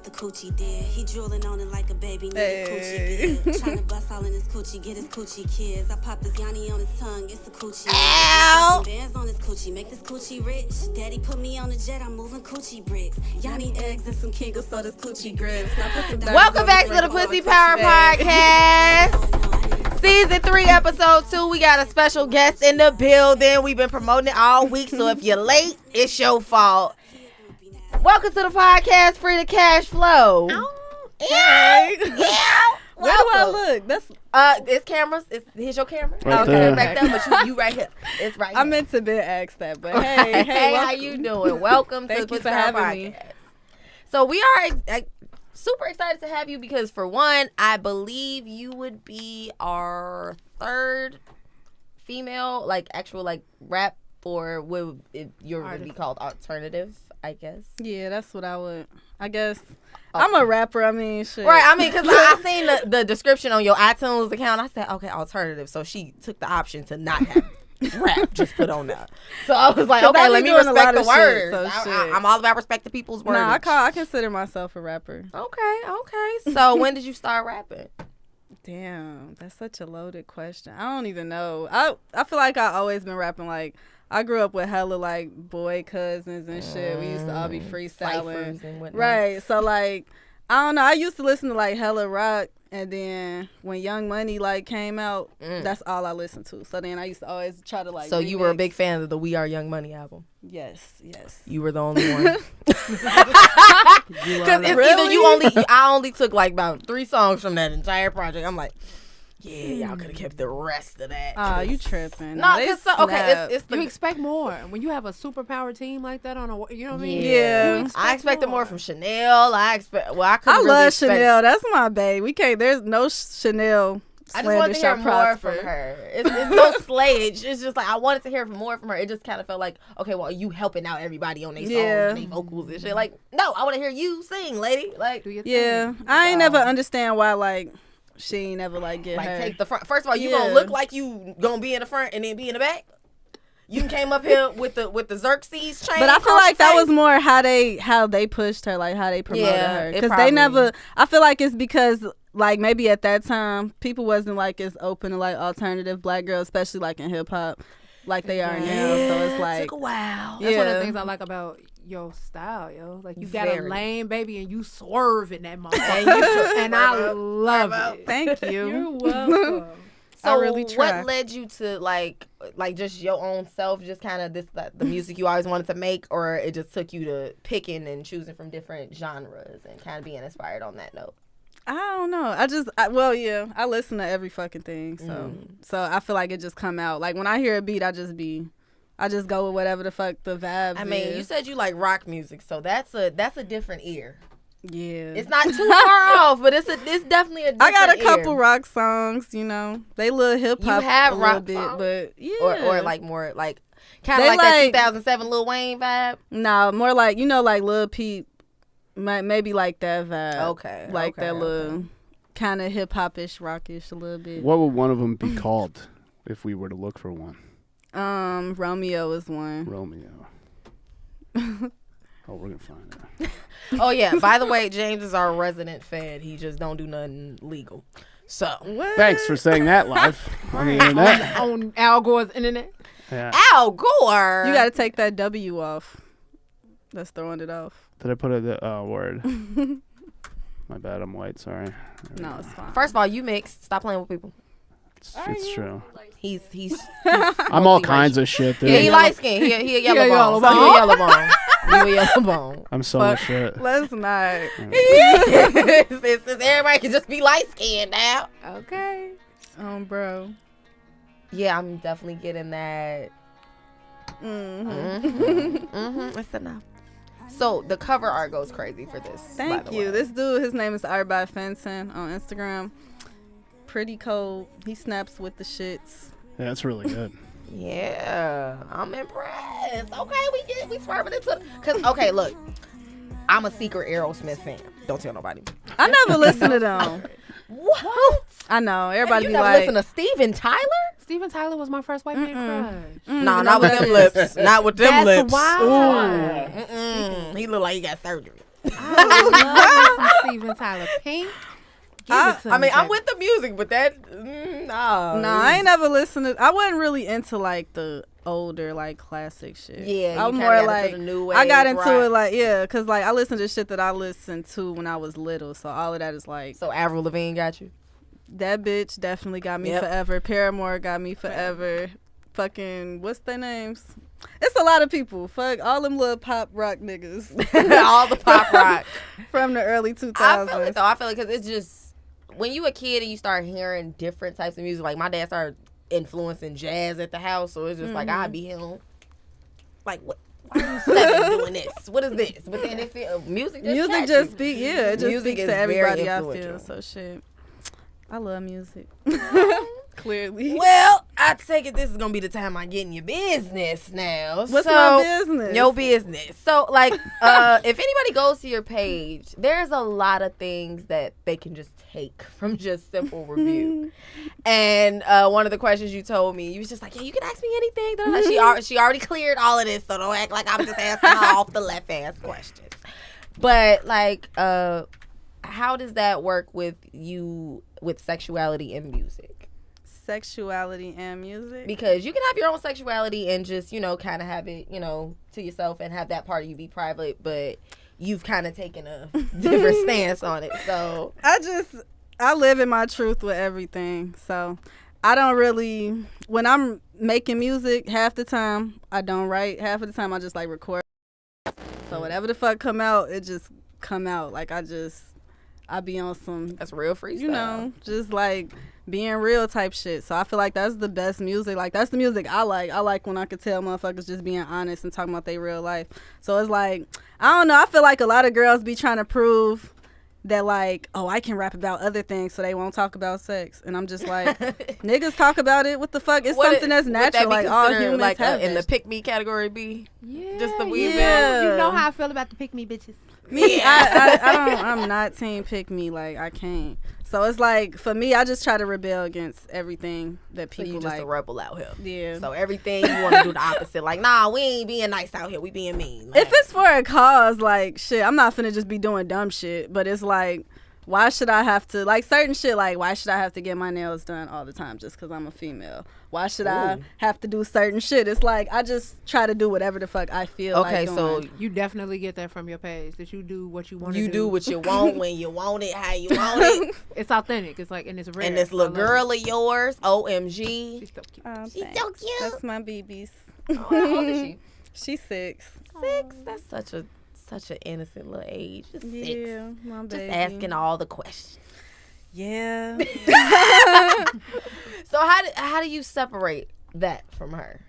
the coochie dead. He drooling on it like a baby, need a coochie bed. Trying to bust all in his coochie, get his coochie kids. I pop this Yanni on his tongue, it's a coochie. Ow! Bands on his coochie, make this coochie rich. Daddy put me on the jet, I'm moving coochie bricks. Yanni eggs and some Kegels so this coochie grips. Welcome back to the Pussy Power Podcast. Season 3, episode 2. We got a special guest in the building. We've been promoting it all week, so if you're late, it's your fault. Welcome to the podcast, Frida Ka, hflo. Hey. Where do I look? That's it's cameras. Here's your camera. Right there. Back there, but you right here. It's right here. I meant to be asked that, but hey, hey, how you doing? Welcome to the Thank you Pussy for Power having me. Podcast. So we are super excited to have you because, for one, I believe you would be our third female, actual rap, or would be called alternative, I guess. Yeah, that's what I guess. I'm a rapper. I mean, shit. Right. I mean, because I seen the description on your iTunes account. I said, okay, alternative. So she took the option to not have rap just put on there. So I was like, okay, let me respect the words. I'm all about respecting people's words. Nah, I consider myself a rapper. Okay. So when did you start rapping? Damn, that's such a loaded question. I don't even know. I feel like I always been rapping. I grew up with hella boy cousins and shit. We used to all be freestyling. And whatnot. Right. So I don't know. I used to listen to hella rock, and then when Young Money came out, that's all I listened to. So then I used to always try to So remix. you were a big fan of the We Are Young Money album? Yes. You were the only one. Because Really? I only took about 3 songs from that entire project. I'm like, yeah, y'all could have kept the rest of that. You tripping? No, it's you expect more when you have a superpower team like that on a. You know what I mean? Yeah. I expected more from Chanel. I love Chanel. That's my babe. We can't. There's no Chanel. I just wanted to hear more from her. It's no slayage. It's just I wanted to hear more from her. It just kind of felt like, okay, well, you helping out everybody on their songs, and their vocals and shit. No, I want to hear you sing, lady. Do your thing. thing. I ain't never understand why she ain't never get her. Take the front. First of all, you gonna look like you gonna be in the front and then be in the back. You came up here with the Xerxes chain. But I feel like that was more how they pushed her, how they promoted her. Because they never. I feel like it's because maybe at that time people wasn't as open to alternative black girls, especially in hip hop, they are now. So it's took a while. That's one of the things I like about your style, yo. You got a lane, baby, and you swerve in that motherfucker. And I love it. Thank you. You're welcome. So I really try. What led you to just your own self, just kind of the music you always wanted to make, or it just took you to picking and choosing from different genres and kind of being inspired on that note? I don't know. I listen to every fucking thing. So I feel like it just come out. When I hear a beat, I just go with whatever the fuck the vibe is. I mean, you said you like rock music, so that's a different ear. Yeah. It's not too far off, but it's definitely a different I got a ear. couple rock songs, they little hip hop You have a rock little songs? bit, but yeah. Or more kind of that 2007 Lil Wayne vibe? Nah, more Lil Peep, maybe that vibe. Okay. That little kind of hip hop-ish, rockish a little bit. What would one of them be called if we were to look for one? Romeo is one. Romeo. Oh, we're gonna find it. Oh yeah. By the way, James is our resident fan. He just don't do nothing legal. So thanks for saying that live on the internet. on Al Gore's internet. Yeah. Al Gore. You got to take that W off. That's throwing it off. Did I put a word? My bad. I'm white. Sorry. No, it's fine. First of all, you mixed. Stop playing with people. It's true. He's I'm all kinds of shit, dude. Yeah, he light skinned. He a yellow yellow bone. bone. You a yellow bone. You a yellow bone. I'm so much shit. Let's not. Since everybody can just be light skinned now. Okay. Bro. Yeah, I'm definitely getting that. It's enough. So the cover art goes crazy for this. Thank you. This dude, his name is Art by Fenton on Instagram. Pretty cold. He snaps with the shits. Yeah, that's really good. Yeah, I'm impressed. Okay, we swerving into okay. Look, I'm a secret Aerosmith fan. Don't tell nobody. I never listened to them. What? I know. Everybody you be never like, listen to Steven Tyler? Steven Tyler was my first white man crush. No, not with them lips. Not with them That's lips. wild. He look like he got surgery. I love some Steven Tyler. Pink. I'm with the music, but that I ain't never listened to. I wasn't really into like the older like classic shit. Yeah, I'm more like the new wave, I got into it like because like I listened to shit that I listened to when I was little, so all of that is like. So Avril Lavigne got you. That bitch definitely got me forever. Paramore got me forever. Fucking what's their names? It's a lot of people. Fuck all them little pop rock niggas. All the pop rock from the early 2000s. I feel it though. I feel it because it's just when you a kid and you start hearing different types of music. Like my dad started influencing jazz at the house, so it's just like I'd be him. Like what? Why are you 7 doing this? What is this? But then music just speak. Yeah, it just speaks to everybody. I feel so shit. I love music. Clearly. Well, I take it this is gonna be the time I get in your business now. What's my business? Your business. So, like, if anybody goes to your page, there's a lot of things that they can just take from just simple review. And one of the questions you told me, you was just like, yeah, you can ask me anything. She already cleared all of this, so don't act like I'm just asking her off the left ass questions. But like, how does that work with you with sexuality and music? Sexuality and music, because you can have your own sexuality and just kind of have it to yourself and have that part of you be private, but you've kind of taken a different stance on it. So I live in my truth with everything, so I don't really, when I'm making music, half the time I don't write, half of the time I just like record, so whatever the fuck come out, it just come out. Like I be on some, that's real freestyle, just like being real type shit. So I feel like that's the best music. Like that's the music I like. I like when I could tell motherfuckers just being honest and talking about their real life. So it's like, I don't know, I feel like a lot of girls be trying to prove that like, oh, I can rap about other things so they won't talk about sex. And I'm just like, niggas talk about it. What the fuck? It's something that's natural. Like all humans like have in the pick me category B. Yeah, just the weave. Yeah. You know how I feel about the pick me bitches. Me, I'm not team pick me. Like I can't. So it's like for me, I just try to rebel against everything that people so you just a rebel out here. Yeah. So everything you want to do the opposite. Like, nah, we ain't being nice out here. We being mean. Like, if it's for a cause, like shit, I'm not finna just be doing dumb shit. But it's like, why should I have to like certain shit? Like, why should I have to get my nails done all the time just because I'm a female? Why should I have to do certain shit? It's like I just try to do whatever the fuck I feel like doing. So you definitely get that from your page that you do what you want to do. You do what you want when you want it, how you want it. It's authentic. It's like, and it's rare. And this little girl of yours, OMG. She's so cute. She's so cute. That's my babies. Oh, how old is she? She's 6. 6? That's such an innocent little age. Just 6. Yeah, my baby. Just asking all the questions. Yeah. So how do you separate that from her,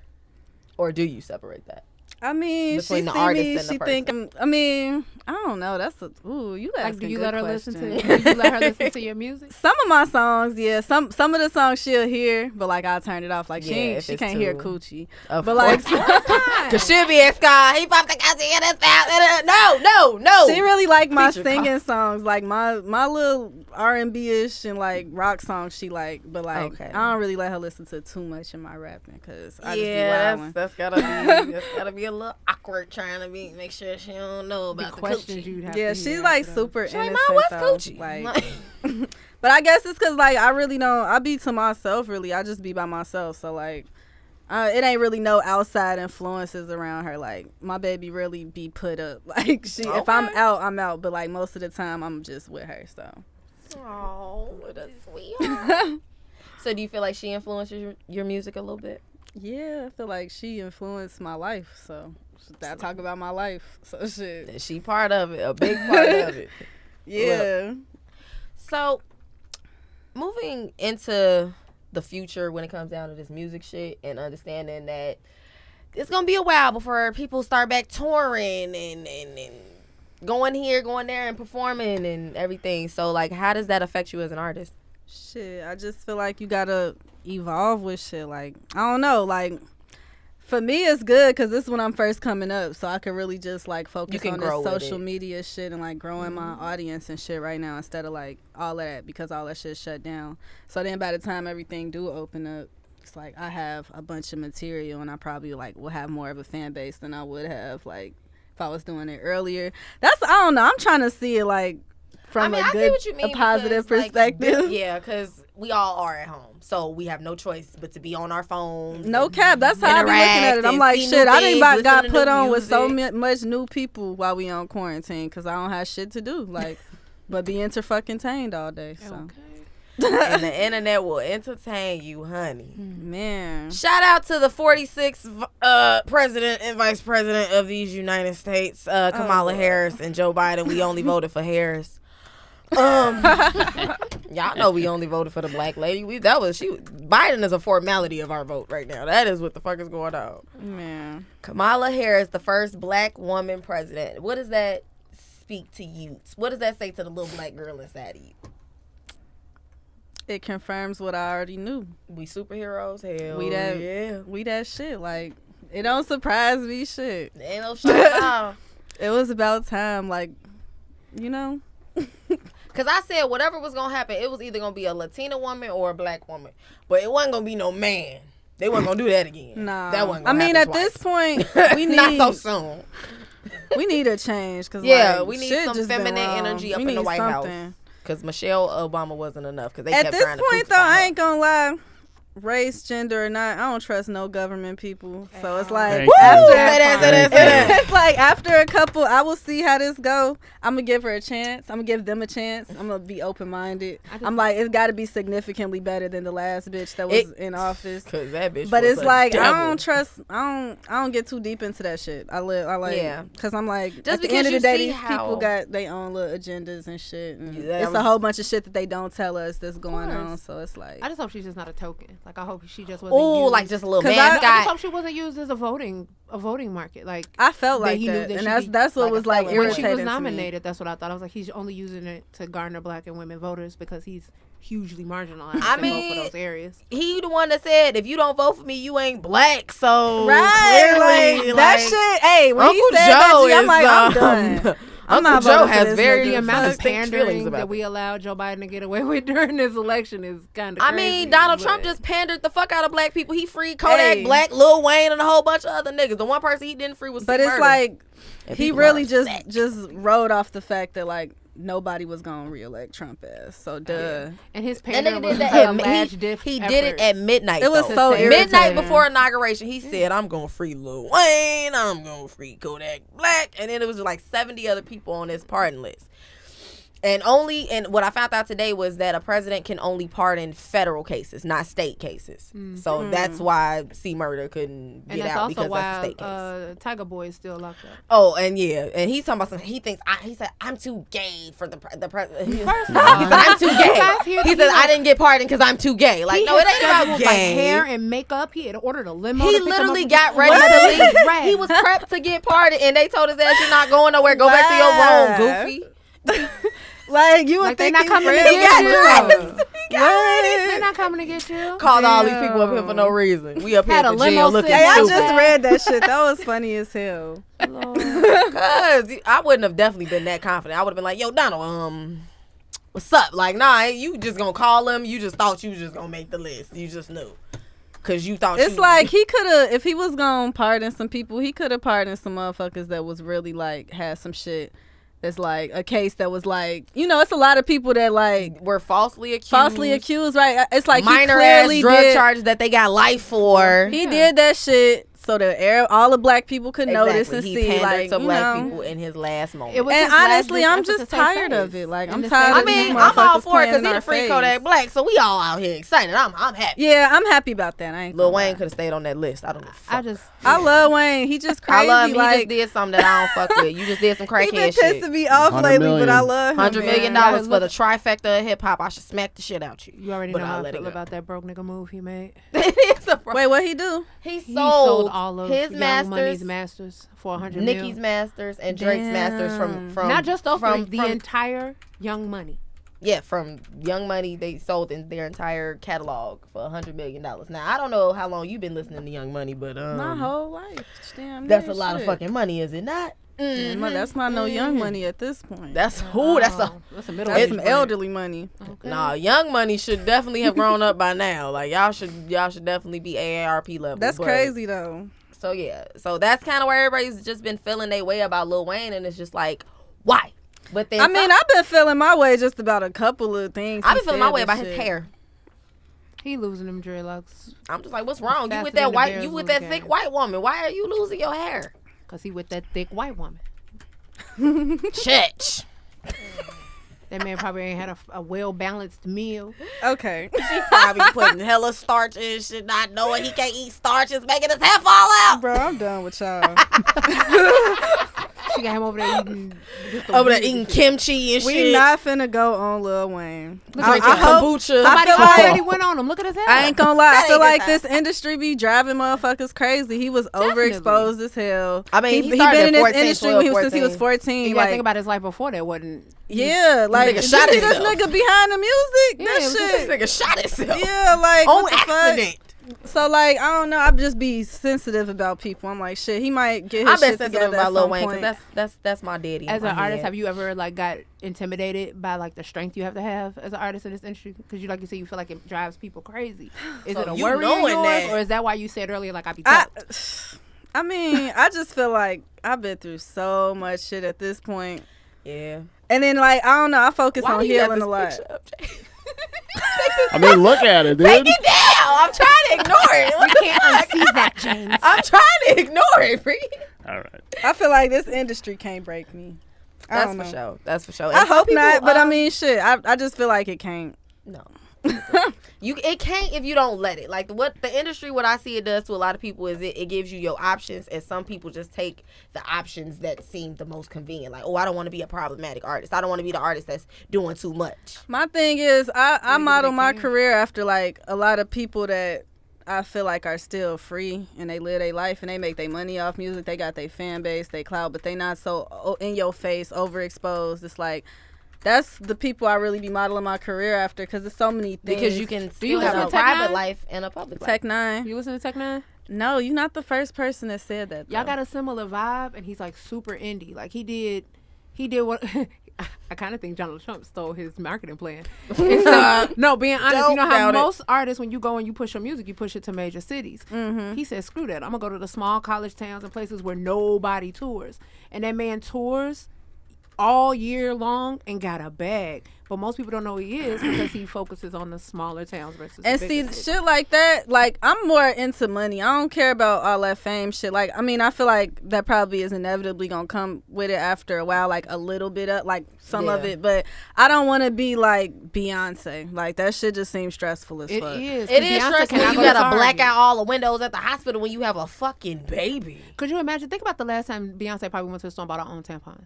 or do you separate that? I mean, between she the see artist me, and the she person? think I mean, I don't know. That's you asking like, do you let her question. listen to? Do you let her listen to your music? Some of my songs, yeah. Some of the songs she'll hear, but like I'll turn it off. Like she can't hear coochie. But like, cause she'll be at Sky. He popped the coochie in his mouth. No. She really like my Feature singing songs, like my little R&B ish and like rock songs. She like, but like I don't really let her listen to too much in my rapping, cause I just be wilding. that's gotta be a little awkward trying to make sure she don't know about the questions coochie. you'd have. Yeah, she's like super innocent. Like, Mom, what's though. coochie? Like, but I guess it's cause like I really don't. I be to myself really. I just be by myself. So like, it ain't really no outside influences around her. Like my baby really be put up. Like if I'm out, I'm out. But like most of the time, I'm just with her. So. Oh, what a sweetheart. So do you feel like she influences your music a little bit? Yeah, I feel like she influenced my life. So I talk about my life. So shit. And she part of it, a big part of it. Yeah. Look. So moving into the future when it comes down to this music shit and understanding that it's gonna be a while before people start back touring and going here, going there and performing and everything. So like, how does that affect you as an artist? Shit, I just feel like you gotta evolve with shit. Like, I don't know, like for me it's good because this is when I'm first coming up, so I could really just like focus on this social media shit and like growing my audience and shit right now instead of like all of that, because all that shit shut down. So then by the time everything do open up, it's like I have a bunch of material and I probably like will have more of a fan base than I would have like if I was doing it earlier. I don't know. I'm trying to see it like from a good, a positive perspective. Like, yeah, because we all are at home, so we have no choice but to be on our phones. No cap. That's how I be looking at it. I'm like, shit, I didn't got put on with so much new people while we on quarantine because I don't have shit to do, like, but be entertained all day. So. Okay. And the internet will entertain you, honey. Man. Shout out to the 46th president and vice president of these United States, Kamala Harris and Joe Biden. We only voted for Harris. Y'all know we only voted for the black lady. Biden is a formality of our vote right now. That is what the fuck is going on. Man. Kamala Harris, the first black woman president. What does that speak to you? What does that say to the little black girl inside of you? It confirms what I already knew. We superheroes, hell we that shit. Like, it don't surprise me shit. Ain't no shit at all. It was about time, like, you know. Because I said whatever was going to happen, it was either going to be a Latina woman or a black woman. But it wasn't going to be no man. They wasn't going to do that again. Nah. That wasn't gonna happen at twice. This point, we need... Not so soon. We need a change. Cause we need some feminine energy up in the White House. Because Michelle Obama wasn't enough. Because at this point, though, I ain't going to lie. Race, gender, or not, I don't trust no government people. So it's like it's like after a couple, I will see how this go. I'm gonna give her a chance. I'm gonna give them a chance. I'm gonna be open minded. I'm like, it's got to be significantly better than the last bitch that was in office. Cause that bitch. But it's like devil. I don't trust. I don't get too deep into that shit. Cause I'm like, just at the end of the day, these people got their own little agendas and shit. And it's a whole bunch of shit that they don't tell us that's going on. So it's like, I just hope she's just not a token. Like, I hope she just wasn't used. Like just a little mascot. I just hope she wasn't used as a voting market. Like, I felt like that. And that's what was like irritating. When she was nominated, that's what I thought. I was like, he's only using it to garner black and women voters because he's hugely marginalized in both of those areas. He the one that said, if you don't vote for me, you ain't black. So right, clearly, that shit. Hey, when Uncle he said Joe that, I'm like, I'm done. Uncle Joe has very the amount of pandering that we allowed Joe Biden to get away with during this election is kind of crazy. I mean, Donald Trump just pandered the fuck out of black people. He freed Kodak Black, Lil Wayne, and a whole bunch of other niggas. The one person he didn't free was But it's like, he really just rode off the fact that, like, nobody was gonna reelect Trump as. So duh. And his pandering was a alleged he did it at midnight. It was so irritating. Midnight before inauguration. He said, I'm gonna free Lil Wayne, I'm gonna free Kodak Black, and then it was like 70 other people on his pardon list. And what I found out today was that a president can only pardon federal cases, not state cases. So that's why C. Murder couldn't get out because that's a state case. Tiger Boy is still locked up. Oh, and and he's talking about something. He thinks he said I'm too gay for the president. He said I'm too gay. He said I didn't get pardoned because I'm too gay. Like, no, it ain't about gay. Like hair and makeup. He had ordered a limo. He literally got ready to leave. He was prepped to get pardoned, and they told his ass, "You're not going nowhere. Go back to your room, goofy." Like, you would think they're not coming to get you. They're not coming to get you. Called all these people up here for no reason. We up here at the jail looking stupid. I just read that shit. That was funny as hell. Cause I wouldn't have definitely been that confident. I would have been like, yo, Donald, what's up? Like, nah, you just gonna call him. You just thought you was just gonna make the list. You just knew. Cause you thought it's like he could have, if he was gonna pardon some people, he could have pardoned some motherfuckers that was really like had some shit. It's like a case that was like, you know, it's a lot of people that like were falsely accused, right? It's like minor ass drug charges that they got life for. He did that shit so that all the black people could notice and he see, like, to black people in his last moment. And honestly, I'm just tired of it. Like, I'm tired. I mean, I'm all for it because he the free Kodak Black, so we all out here excited. I'm happy. Yeah, I'm happy about that. I ain't Lil Wayne could have stayed on that list. I don't know. I love Wayne. He just crazy. I love him. He just did something that I don't fuck with. You just did some crackhead shit. He been pissing me off lately, but I love him. $100 million for the trifecta of hip hop. I should smack the shit out you. You already know how I feel about that broke nigga move he made. Wait, what he do? He sold all of his Money's masters for $100 million. Nicki's masters and Drake's masters from not just those from the entire Young Money. Yeah, from Young Money, they sold in their entire catalog for $100 million. Now I don't know how long you've been listening to Young Money, but my whole life. Damn, that's a lot of fucking money, is it not? That's not no Young Money at this point. That's some elderly money. Okay. Nah, Young Money should definitely have grown up by now. Like y'all should definitely be AARP level. That's crazy though. So yeah, so that's kind of where everybody's just been feeling their way about Lil Wayne, and it's just like, why? But then I've been feeling my way just about a couple of things. I've been feeling my way about his hair. He losing them dreadlocks. I'm just like, what's wrong? You with that white? You with that thick white woman? Why are you losing your hair? Cause he with that thick white woman. Church. That man probably ain't had a well balanced meal. Okay. She probably putting hella starch in shit, not knowing he can't eat starches, making his hair fall out. Bro, I'm done with y'all. She got him over there eating kimchi and shit. We not finna go on Lil Wayne. I hope kombucha. Somebody already went on him. Look at his hair. I ain't gonna lie. I feel like this industry be driving motherfuckers crazy. He was overexposed as hell. I mean, he been in this industry since he was 14. You gotta think about his life before that wasn't. Yeah, like nigga shot this himself. nigga behind the music. Yeah, that shit. This nigga shot himself. Yeah, like on what the accident. Fuck? So like I don't know. I just be sensitive about people. I'm like shit. He might get his I've been shit sensitive together about at Lil some Wayne point. because that's my daddy. As an artist, have you ever like got intimidated by like the strength you have to have as an artist in this industry? Because you like you say you feel like it drives people crazy. Is it a worry of yours, or is that why you said earlier like I be tough? I mean, I just feel like I've been through so much shit at this point. Yeah. And then like I don't know. I focus on healing a lot. I mean, look at it, dude. Take it down. I'm trying to ignore it. We can't unsee that, James. I'm trying to ignore it, Free. All right. I feel like this industry can't break me. That's for sure. That's for sure. I hope not, but I mean, shit. I just feel like it can't. No. It can't if you don't let it. Like what the industry, what I see it does to a lot of people is it gives you your options, and some people just take the options that seem the most convenient. Like, oh, I don't want to be a problematic artist. I don't want to be the artist that's doing too much. My thing is, I model my career after like a lot of people that I feel like are still free and they live their life and they make their money off music. They got their fan base, they clout, but they not so in your face, overexposed. It's like. That's the people I really be modeling my career after because there's so many things. Because you can still have a private life and a public life. Tech Nine. You listen to Tech Nine? No, you're not the first person that said that. Y'all got a similar vibe, and he's like super indie. Like he did what. I kind of think Donald Trump stole his marketing plan. No, being honest, you know how most artists, when you go and you push your music, you push it to major cities. Mm-hmm. He said, screw that. I'm going to go to the small college towns and places where nobody tours. And that man tours all year long and got a bag, but most people don't know who he is because he focuses on the smaller towns versus and the see cities. Shit like that. Like I'm more into money. I don't care about all that fame shit. Like I mean, I feel like that probably is inevitably gonna come with it after a while, like a little bit of like some of it. But I don't want to be like Beyonce. Like that shit just seems stressful as fuck. It is stressful. You gotta black out all the windows at the hospital when you have a fucking baby. Could you imagine? Think about the last time Beyonce probably went to the store and bought her own tampons.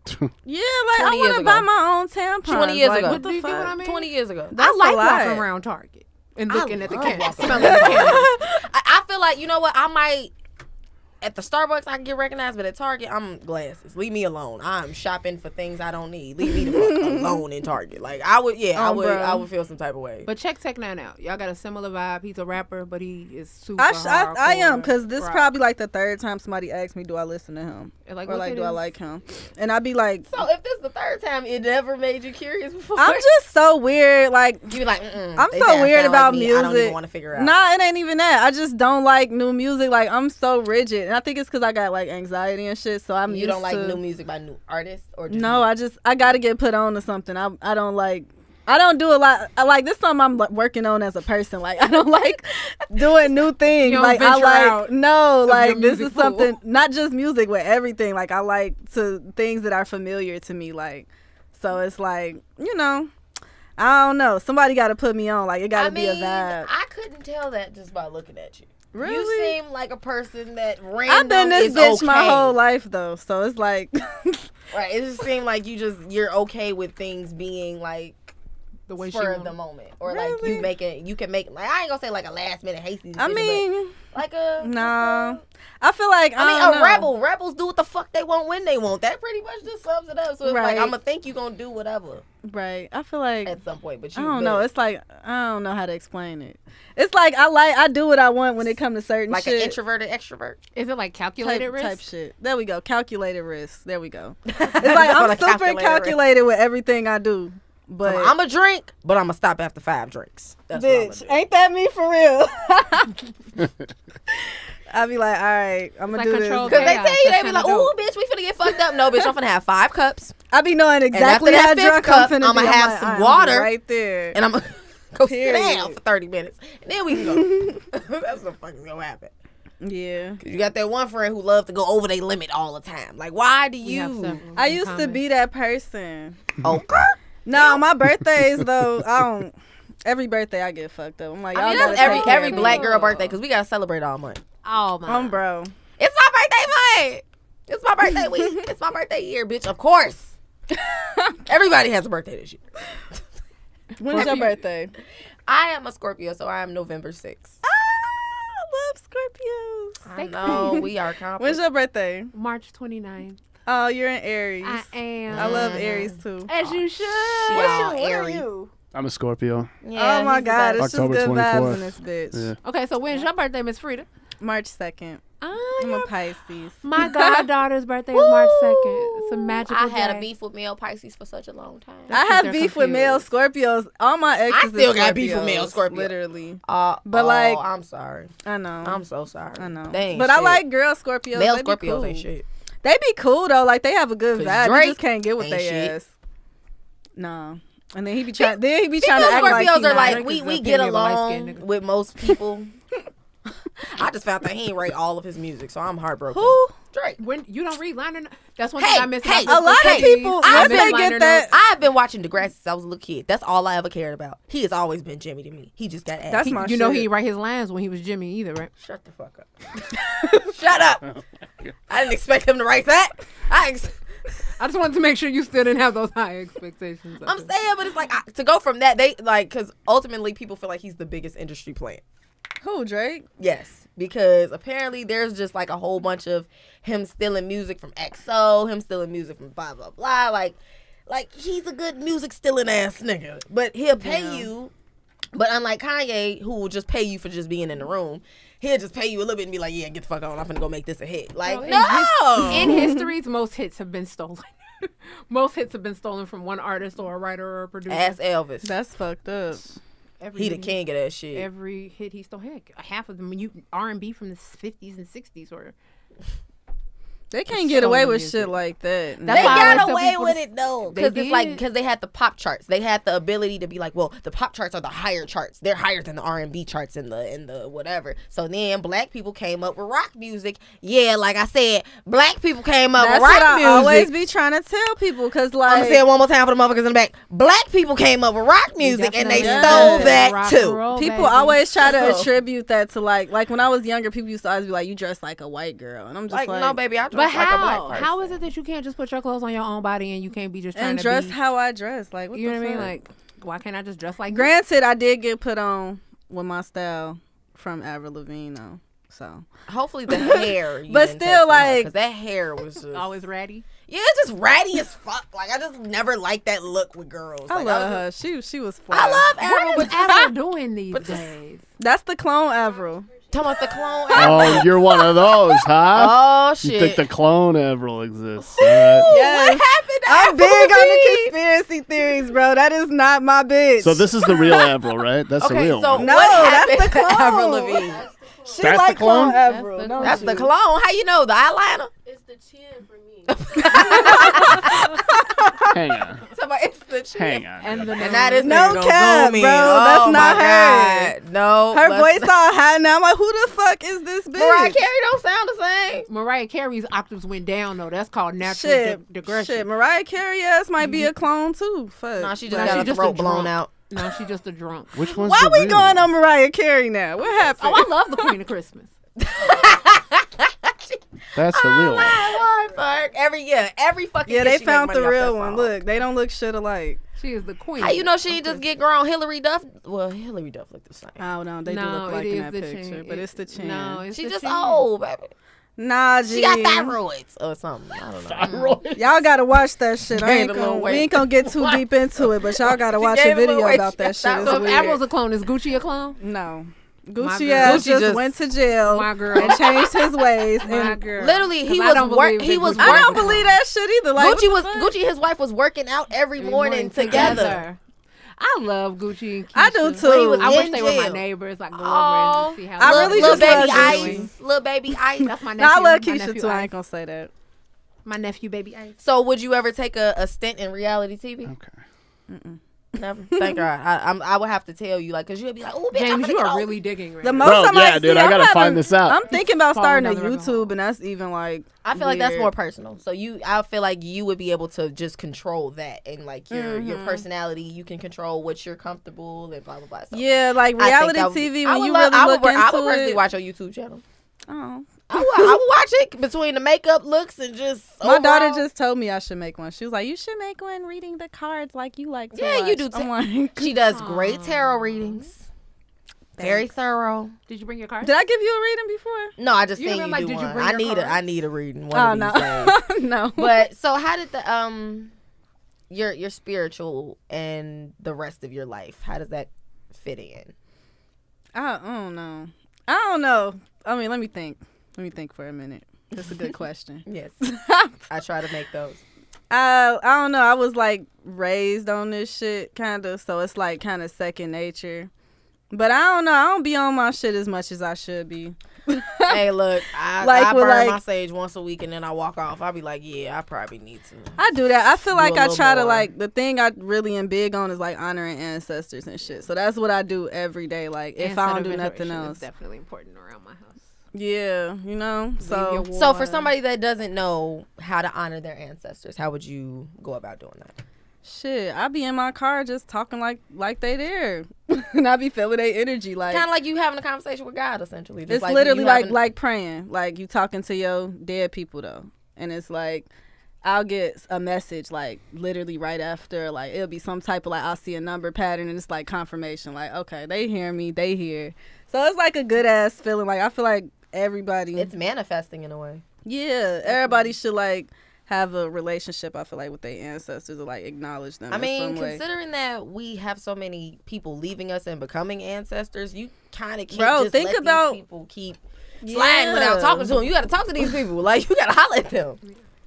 Yeah, like I want to buy my own tampons. 20 years like, ago. What the fuck? What I mean? 20 years ago. That's I like a lot. walking around Target and looking at the candles. I feel like, you know what, I might at the Starbucks I can get recognized, but at Target I'm glasses. Leave me alone. I'm shopping for things I don't need. Leave me the fuck alone in Target. Like I would feel some type of way. But check Tech Nine out. Y'all got a similar vibe. He's a rapper, but he is super hardcore. I am because this is probably like the third time somebody asked me, do I listen to him? Like, or like, do I like him? And I'd be like, so if this is the third time, it never made you curious before? I'm just so weird. Like you be like, I'm so weird about music. I don't even want to figure out. Nah, it ain't even that. I just don't like new music. Like I'm so rigid, and I think it's because I got like anxiety and shit. So I'm. You don't like new music by new artists, or just no? I gotta get put on to something. I don't like. I don't do a lot. I like this something I'm working on as a person. Like I don't like doing new things. You don't like I like like this is pool. something not just music with everything. Like I like to things that are familiar to me. Like so it's like I don't know. Somebody got to put me on. Like it got to be a vibe. I couldn't tell that just by looking at you. Really? You seem like a person that random I've been this is bitch okay. my whole life though, so it's like right. It just seemed like you're okay with things being like the way spur of the moment, or really? like you can make like I ain't gonna say like a last minute hasty decision. I mean, like a no. I feel like rebels do what the fuck they want when they want. That pretty much just sums it up. So it's like I'm gonna think you gonna do whatever. Right. I feel like at some point, but I don't know. It's like I don't know how to explain it. It's like I do what I want when it comes to certain like shit. Like an introverted extrovert. Is it like calculated risk? Type shit. There we go. Calculated risk. There we go. It's like I'm super calculated with everything I do. But I'm a drink, but I'm gonna stop after 5 drinks. That's bitch, ain't that me for real? I'll be like, all right, I'm gonna do this. Because they tell you, they be like, ooh, bitch, we finna get fucked up. No, bitch, I'm finna have 5 cups. I be knowing exactly how drunk I'm finna be. I'm gonna have some water right there. And I'm gonna go sit down for 30 minutes. And then we can go. That's what fucking gonna happen. Yeah. Cause you got that one friend who loves to go over their limit all the time. Like, why do you? I used to be that person. Okay. No, my birthdays, though, I don't. Every birthday I get fucked up. I'm like, y'all that's every black girl birthday because we gotta celebrate all month. Oh my. Bro. It's my birthday month. It's my birthday week. It's my birthday year, bitch. Of course. Everybody has a birthday this year. When's your birthday? I am a Scorpio, so I am November 6th. I love Scorpios. I know we are complicated. When's your birthday? March 29th. Oh, you're in Aries. I am. I love Aries too. As you should. Y'all What are Aries. you? I'm a Scorpio. Yeah, oh my God, it's October just good 24th. vibes in this bitch. Yeah. Okay, so when's your birthday, Miss Frida? March 2nd. Oh, I'm a Pisces. my goddaughter's birthday is March 2nd. It's a magical I had day. a beef with male Pisces for such a long time. I have beef with male Scorpios. All my exes I still is got beef with Scorpios, male Scorpios. Literally. But like, I'm sorry. I know. I'm so sorry. I know. They ain't but shit. I like girl Scorpios. Male They be Scorpios cool. ain't shit. They be cool though. Like they have a good 'Cause vibe. Drake You just can't get with ain't their shit. ass. No. And then he be trying. to act Female like Scorpios he are not. like Drake is we the get epitome of a light-skinned along nigga. with most people. I just found that he ain't write all of his music, so I'm heartbroken. Who? Drake. When you don't read liner notes, that's one Hey, thing I miss. hey, about a lot of Scorpios. people, I once miss they liner get that, notes. I've been watching Degrassi since I was a little kid. That's all I ever cared about. He has always been Jimmy to me. He just got ass. That's my You know shit. he didn't write his lines when he was Jimmy either, right? Shut the fuck up. Shut up. I didn't expect him to write that. I just wanted to make sure you still didn't have those high expectations. I'm saying, but it's like to go from that, they like because ultimately people feel like he's the biggest industry plant. Who, Drake? Yes, because apparently there's just like a whole bunch of him stealing music from XO, him stealing music from blah blah blah. Like he's a good music stealing ass nigga, but he'll pay you. But unlike Kanye, who will just pay you for just being in the room, he'll just pay you a little bit and be like, "Yeah, get the fuck on. I'm finna go make this a hit." Like, In histories, most hits have been stolen. Most hits have been stolen from one artist or a writer or a producer. Ask Elvis. That's fucked up. He the king of that shit. Every hit he stole, heck, half of them R&B from the 50s and 60s were. They can't get away with shit like that. They That's why I always got tell away people with it though, they because it's like did. because they had the pop charts. They had the ability to be like, well, the pop charts are the higher charts. They're higher than the R&B charts and the whatever. So then black people came up with rock music. Yeah, like I said, black people came up That's with rock what I music. always be trying to tell people, because like, I'm gonna say it one more time for the motherfuckers in the back. Black people came up with rock music and they definitely stole did. that Rock too. and roll, people baby. always try to So- attribute that to like when I was younger, people used to always be like, you dress like a white girl, and I'm just like, no, baby, I But dress like a black how? person. How is it that you can't just put your clothes on your own body and you can't be just trying and to dress be, how I dress, like what you the know what I mean? fuck? Like, why can't I just dress like? Granted, I did get put on with my style from Avril Lavigne, though. So Hopefully the hair, you But didn't still, take from her, like- 'cause that hair was just Always ratty. Yeah, it's just ratty as fuck. Like I just never liked that look with girls. I Like, love was her. She was fly. I love Avril, What but is Avril doing these but just- days? That's the clone Avril. talking about the clone. Oh, you're one of those, huh? Oh You shit! think the clone Avril exists? Ooh, All right. Yes. What happened to I'm big Avril on the Lavigne? conspiracy theories, bro. That is not my bitch. So this is the real Avril, right? That's the Okay, real so one. No, what that's happened the to clone. Avril Lavigne? she That's like the clone? Avril. That's the don't clone. That's she? the clone. How you know the eyeliner? It's the chin for me. Hang on. Somebody, it's the chin. Hang on. And the And that is No nigga cap, zoom in. bro. That's Oh, not my her. God. No, Her let's- voice all high now. I'm like, who the fuck is this bitch? Mariah Carey don't sound the same. Mariah Carey's octaves went down though. That's called natural Shit, digression. shit. Mariah Carey ass might be a clone too. Fuck. No, she just Nah, got she her just throat a blown drunk. out. No, she's just a drunk. Which one's Why the we real going one? on Mariah Carey now? What happened? Oh, I love the Queen of Christmas. That's the real one. Oh, fuck. Every fucking Yeah, year they she found make the money off real that one. song. Look, they don't look shit alike. She is the queen. How you know she ain't just get grown? Hillary Duff. Well, Hillary Duff look the same. I don't know. They do No, look like it in is that the picture, chin. but it's the chin. No, it's She the just chin. old, baby. Nah, G. She got thyroids or something. I don't know. Y'all gotta watch that shit. Gained a little We weight. ain't gonna get too deep into it, but y'all gotta watch a gained a little video weight. about that She shit. got It's So if weird. Avril's a clone, is Gucci a clone? No. My Gucci girl. ass Gucci just just- went to jail My girl. and changed his ways. My And girl. Literally, he 'Cause I was don't believe that Gucci- I don't believe that shit either. Like, Gucci what was the fuck? Gucci. His wife was working out every morning together. I love Gucci and Keisha. I do too. I wish they were my neighbors. Like, go over and see how. I really little just baby love Ice. Little baby Ice. That's my nephew. I love my Keisha nephew too. I Ice. ain't gonna say that. My nephew, baby Ice. So, would you ever take a stint in reality TV? Okay. Never. Thank God. I would have to tell you, like, because you'll be like, "Oh, bitch, James, you are really." really digging right The now. most Bro, I might yeah, dude, see, I gotta find this out. I'm thinking about Falling starting a down the rabbit hole. YouTube, and that's even like. I feel like that's weird. more personal. So I feel like you would be able to just control that and like your personality. You can control what you're comfortable and blah blah blah. So Yeah, like I reality think TV I when would you love- really look I into would personally it. watch your YouTube channel. Oh. I would watch it between the makeup looks and just. My daughter overall. just told me I should make one. She was like, "You should make one reading the cards like you like to Yeah, watch." you do. I'm like, She does great tarot readings. Very thorough. Did you bring your card? did I give you a reading before? No, I just You think haven't, you like, do did you one. bring I your need cards? I need a reading one of these days. No. But so how did the your spiritual and the rest of your life, how does that fit in? I don't know. I don't know. I mean, let me think. Let me think for a minute. That's a good question. Yes. I try to make those. I don't know. I was like raised on this shit kind of, so it's like kind of second nature. But I don't know. I don't be on my shit as much as I should be. Hey, look, I burn my sage once a week and then I walk off. I'll be like, yeah, I probably need to. I do that. I feel like a I little try to more. like, the thing I really am big on is like honoring ancestors and shit. So that's what I do every day. Like if I don't do nothing else. It's definitely important around my house. Yeah, you know. your So for somebody that doesn't know how to honor their ancestors, how would you go about doing that? shit, I be in my car just talking like they there, and I be feeling their energy like. Kind of like you having a conversation with God, essentially. Just It's like literally you like having- like praying, like you talking to your dead people though, and it's like I'll get a message like literally right after, like it'll be some type of like I'll see a number pattern and it's like confirmation, like okay, they hear me, they hear. So it's like a good ass feeling. Like I feel like everybody, it's manifesting in a way. yeah, everybody should like have a relationship, I feel like, with their ancestors or like acknowledge them. I in mean, some way. considering that we have so many people leaving us and becoming ancestors, you kind of can't Bro, just think let about- these people keep sliding without talking to them. You got to talk to these people. Like, you got to holler at them.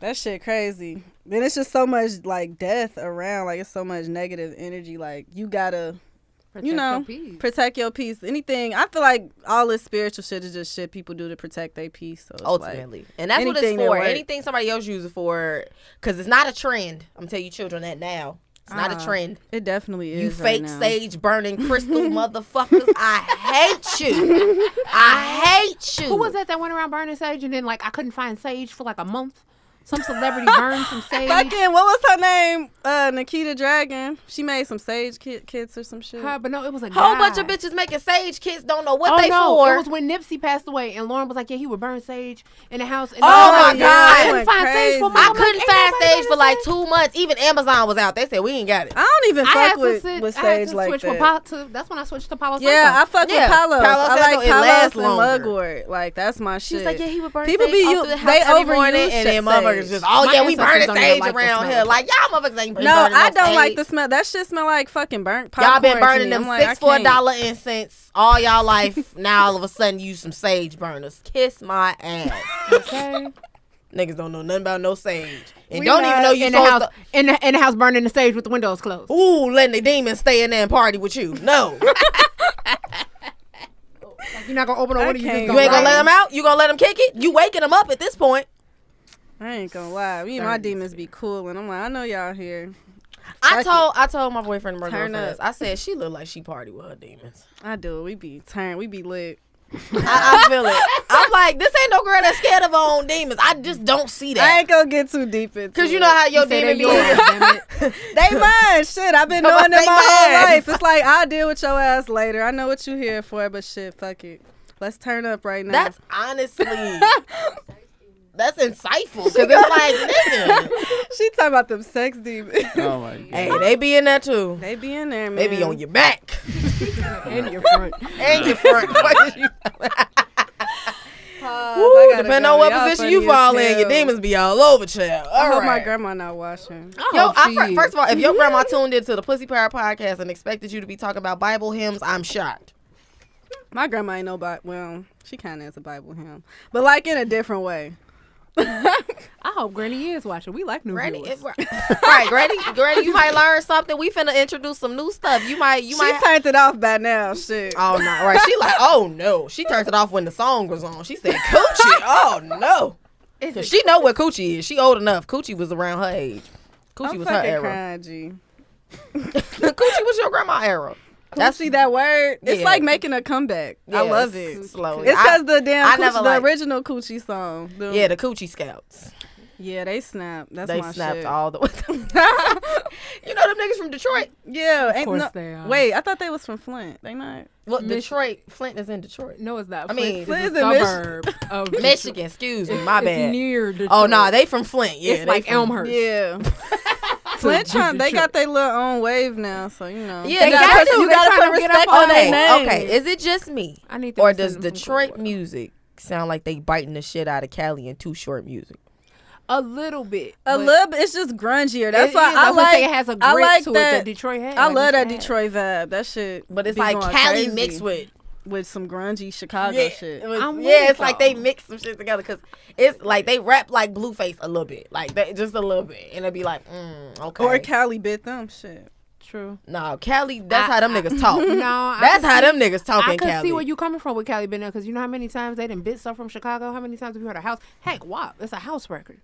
That shit crazy. Then it's just so much like death around. Like it's so much negative energy. Like you gotta, Protect you know, your peace. protect your peace. Anything. I feel like all this spiritual shit is just shit people do to protect their peace. So it's Ultimately. like, And that's what it's anything that for. work. Anything somebody else uses for, because it's not a trend. I'm going to tell you children that now. It's not a trend. It definitely is. You right fake now. sage burning crystal motherfuckers. I hate you. I hate you. Who was that went around burning sage and then like I couldn't find sage for like a month? Some celebrity burned some sage. Fucking, what was her name? Nikita Dragon. She made some sage kits or some shit. Her, but no, it was a Whole guy. bunch of bitches making sage kits, don't know what Oh they no! for. It was when Nipsey passed away, and Lauren was like, "Yeah, he would burn sage in the house." And Oh I my was like, God. I It couldn't went find sage for crazy. my. I I'm like, couldn't ain't find nobody sage for like burning 2 months. Even Amazon was out. They said we ain't got it. I don't even I had fuck to with sit- with I had sage to like switch that. that's when I switched to Palo Yeah, I Santo. fuck Yeah, with Palos. Palo I like Santo, it lasts Palos and longer. Mugwort. Like that's my She shit. was like, yeah, he would burn People sage be all you- through the house they every overuse morning, and then motherfuckers sage. just, oh My yeah, we ancestors burning don't even sage like the around smell here. of Like y'all motherfuckers ain't No, burning I no don't like sage. the smell. That shit smell like fucking burnt popcorn. Y'all been to burning me. them I'm like, I 6 for can't. $1 incense all y'all life. Now all of a sudden you some sage burners. Kiss my ass. Okay. Niggas don't know nothing about no sage, and We don't not even know you in the supposed house, in the house, burning the sage with the windows closed. to. Ooh, letting the demons stay in there and party with you. No, Like, you're not gonna open a I window. You just can't. you ain't gonna Right. let them out. You gonna let them kick it. You waking them up at this point. I ain't gonna lie. Me and my demons be cool, and I'm like, I know y'all here. I Fuck told my boyfriend, my Turn girlfriends, up. I said she look like she party with her demons. I do. We be turned. We be lit. I feel it. I'm like, this ain't no girl that's scared of her own demons. I just don't see I that. ain't gonna get too deep into Cause you it. know how your You say demon they be. yours, damn it. They mine. Shit, I've been Come doing on, it they my whole mine. life. It's like I'll deal with your ass later. I know what you here for, but shit, fuck it. Let's turn up right now. That's honestly, that's insightful. Cause it's like, nigga, She talking about them sex demons. Oh my god. hey, they be in there too. They be in there, man. They be on your back In your front. and your front. What is you- Pause. Woo, I gotta depending go. on what Y'all position funny you as fall in, hell. your demons be all over, child. I All hope my right. grandma not watching. Yo, Oh, she first is. of all, if your grandma tuned into the Pussy Power podcast and expected you to be talking about Bible hymns, I'm shocked. My grandma ain't no Bible. Well, she kind of is a Bible hymn, but like in a different way. I hope Granny is watching. We like new viewers. Right, Granny, you might learn something. We finna introduce some new stuff. You might. She turned it off by now. Shit. Oh no, right? She like, oh no. She turned it off when the song was on. She said, "Coochie." Oh no. Cause she know what coochie is. She old enough. Coochie was around her age. Coochie was her era. Crying, G. Coochie was your grandma era. That's that word. It's Yeah. like making a comeback. Yeah, I love it. Slowly. It's because the damn the original Coochie song. Yeah, the Coochie Scouts. Yeah, they snapped. That's They my snapped shit. all the way. You know them niggas from Detroit? Yeah, Of course they are. Wait, I thought they was from Flint. They not. Well, Detroit, Flint is in Detroit. No, it's not. I mean, Flint is Flint a is in suburb of Michigan. Excuse me, my bad. It's near Detroit. Oh no, they from Flint. Yeah, It's like Elmhurst. Yeah. Flint they got their little own wave now, so you know. Yeah, you gotta They put trying to get respect up on on their it. name. Okay, is it just me, I need them or to does send them from Detroit Florida. music sound like they biting the shit out of Cali and Too Short music? A little bit. A little bit. It's just grungier. That's why I I was gonna like. say it has a I grit like to that. it that Detroit has. I like love that Detroit has. Detroit vibe. That shit. But it's be like going Cali crazy mixed with some grungy Chicago shit. I'm with it's it, like though. they mix some shit together because it's like they rap like Blueface a little bit, like they, just a little bit, and it'd be like, okay. Or Cali bit them shit. True. No, Cali. That's how them niggas talk. No, That's how them niggas talk I in can Cali. see where you coming from with Cali been there, because you know how many times they done bit stuff from Chicago. How many times have you heard a house? Heck, WAP. It's a house record.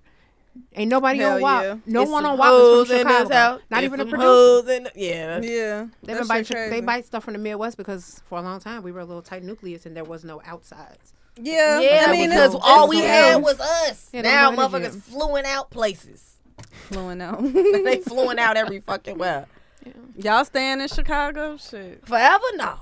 Ain't nobody Hell on WAP. yeah. No It's one some on WAP hoes is from in this Chicago. house. Not It's even a some producer. hoes in the- yeah. Yeah. They that been bite. shit crazy. They bite stuff from the Midwest because for a long time we were a little tight nucleus and there was no outsides. Yeah. Yeah, I mean, because it's all we real. had was us. Yeah, now they don't have motherfuckers fluing out places. Flowing out. They fluing out every fucking well. Y'all staying in Chicago? Shit. Forever? No.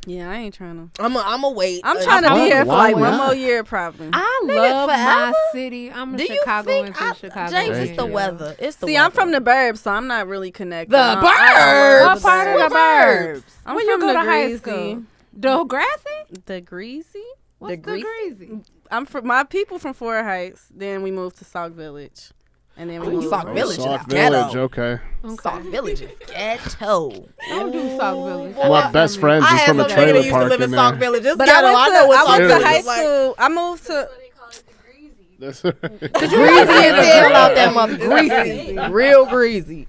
Yeah, I ain't trying to. I'ma wait. I'm trying to be here for why like one not? more year, probably. I Nigga, love my forever? city. I'm a Do you Chicago think into Chicago. James, Thank it's the you. weather. It's the See, weather. I'm from the burbs, so I'm not really connected. The I don't burbs? What part of the burbs? I'm Where you from go to high Degrassi. school? Degrassi? The Greasy? What's Degrassi? I'm from my people from Fort Heights. Then we moved to Sauk Village, and then we moved Sauk to Village. Sauk Ghetto. Village, okay. Sauk Village is ghetto. Don't do Sauk Village. My best friends I is had from some a nigga trailer that used to park live in in Sauk there. Village. It's But ghetto. I know what went Sauk to Village high is like. school. I moved to. Greasy and tell about that mother. Greasy. Real greasy.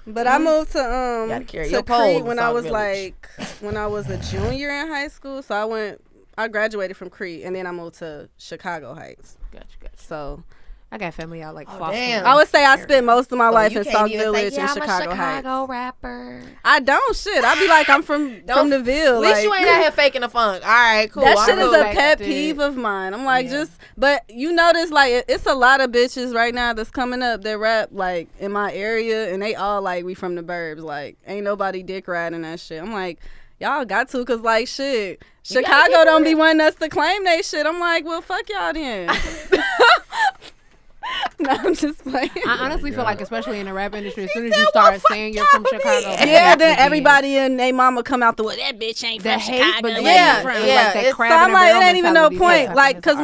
But I moved to Gotta carry to your pole Crete to when I Sauk was Village. when I was a junior in high school. So I graduated from Crete, and then I moved to Chicago Heights. Gotcha. So I got family out like Foster. damn. I would say I spent most of my life you in can't Sauk even say, Village yeah, and I'm Chicago a Heights. Chicago rapper. I don't shit. I be like I'm from the Ville. At least like, you ain't out here faking the funk. All right, cool. that I'm shit is cool. a like pet that. peeve of mine. I'm like, Yeah. but you notice like it's a lot of bitches right now that's coming up that rap like in my area, and they all like we from the burbs. Like ain't nobody dick riding that shit. I'm like, y'all got to, cause like shit, You gotta Chicago get don't with be it. wanting us to claim they shit. I'm like, well, fuck y'all then. No, I'm just playing. I honestly feel like, especially in the rap industry, as soon as said, you "Well, start fuck saying you're from y'all Chicago, be-" Yeah, then everybody and they mama come out the wood. That bitch ain't the from hate, Chicago. but Yeah, from, yeah, like that it's- crab So in I'm a like, it barrel ain't even no mentality point. that Like, happens